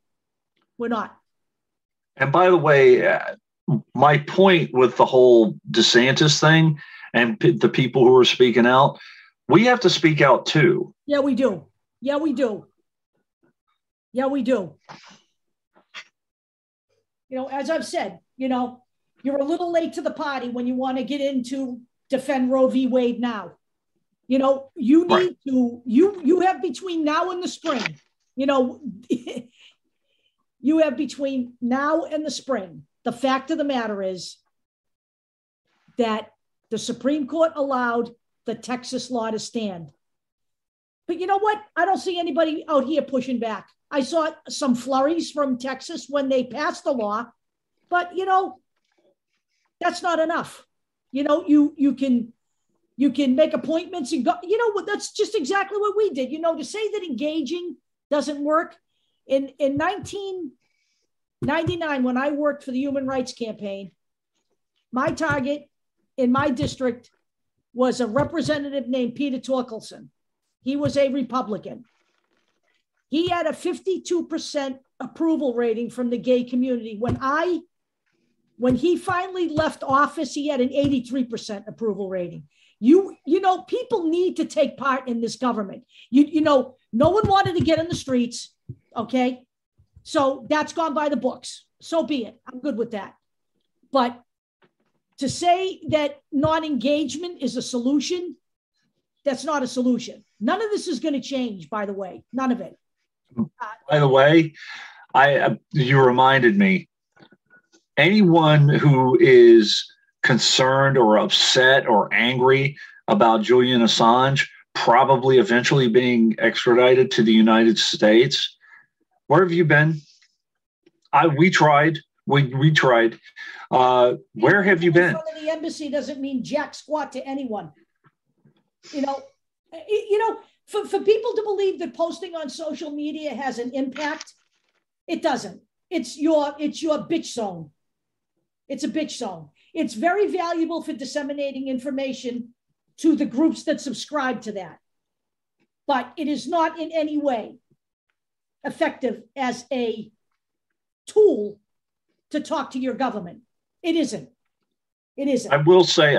We're not. And by the way, my point with the whole DeSantis thing and the people who are speaking out, we have to speak out too. Yeah, we do. Yeah, we do. Yeah, we do. You know, as I've said, you know, you're a little late to the party when you want to get into defend Roe v. Wade now. You know, you need to, you have between now and the spring, you know, you have between now and the spring. The fact of the matter is that the Supreme Court allowed the Texas law to stand. But you know what? I don't see anybody out here pushing back. I saw some flurries from Texas when they passed the law, but you know, that's not enough. You know, you can make appointments and go, you know what, that's just exactly what we did. You know, to say that engaging doesn't work. In 1999, when I worked for the Human Rights Campaign, my target in my district was a representative named Peter Torkelson. He was a Republican. He had a 52% approval rating from the gay community. When he finally left office, he had an 83% approval rating. You know, people need to take part in this government. You know, no one wanted to get in the streets. Okay. So that's gone by the books. So be it. I'm good with that. But to say that non-engagement is a solution, that's not a solution. None of this is going to change, by the way. None of it. By the way, you reminded me, anyone who is concerned or upset or angry about Julian Assange probably eventually being extradited to the United States, where have you been? We tried. We tried. Where have you been? The embassy doesn't mean jack squat to anyone. You know, for people to believe that posting on social media has an impact, it doesn't. It's your bitch zone. It's a bitch zone. It's very valuable for disseminating information to the groups that subscribe to that. But it is not in any way effective as a tool to talk to your government. It isn't. It isn't. I will say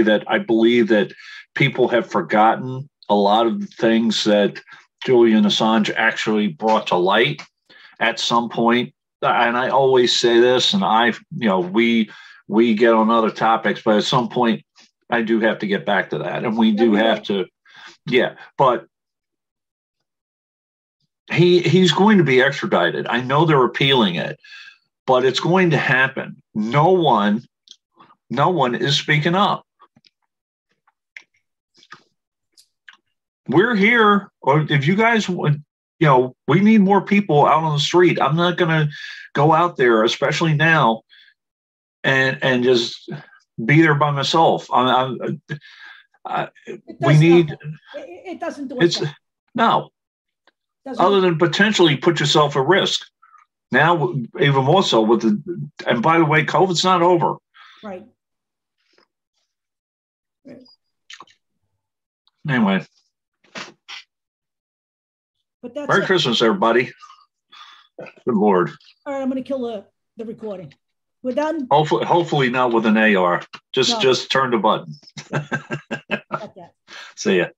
that I believe that people have forgotten a lot of the things that Julian Assange actually brought to light at some point. And I always say this, and we get on other topics, but at some point I do have to get back to that. And we do have to, but he's going to be extradited. I know they're appealing it, but it's going to happen. No one is speaking up. We're here, or if you guys, we need more people out on the street. I'm not going to go out there, especially now, and just be there by myself. It doesn't do it. No. Other than potentially put yourself at risk. Now, even more so and by the way, COVID's not over. Right. Anyway. But that's Merry Christmas, everybody. Good Lord. All right, I'm going to kill the recording. We're done? Hopefully not with an AR. Just turn the button. Got that. See ya.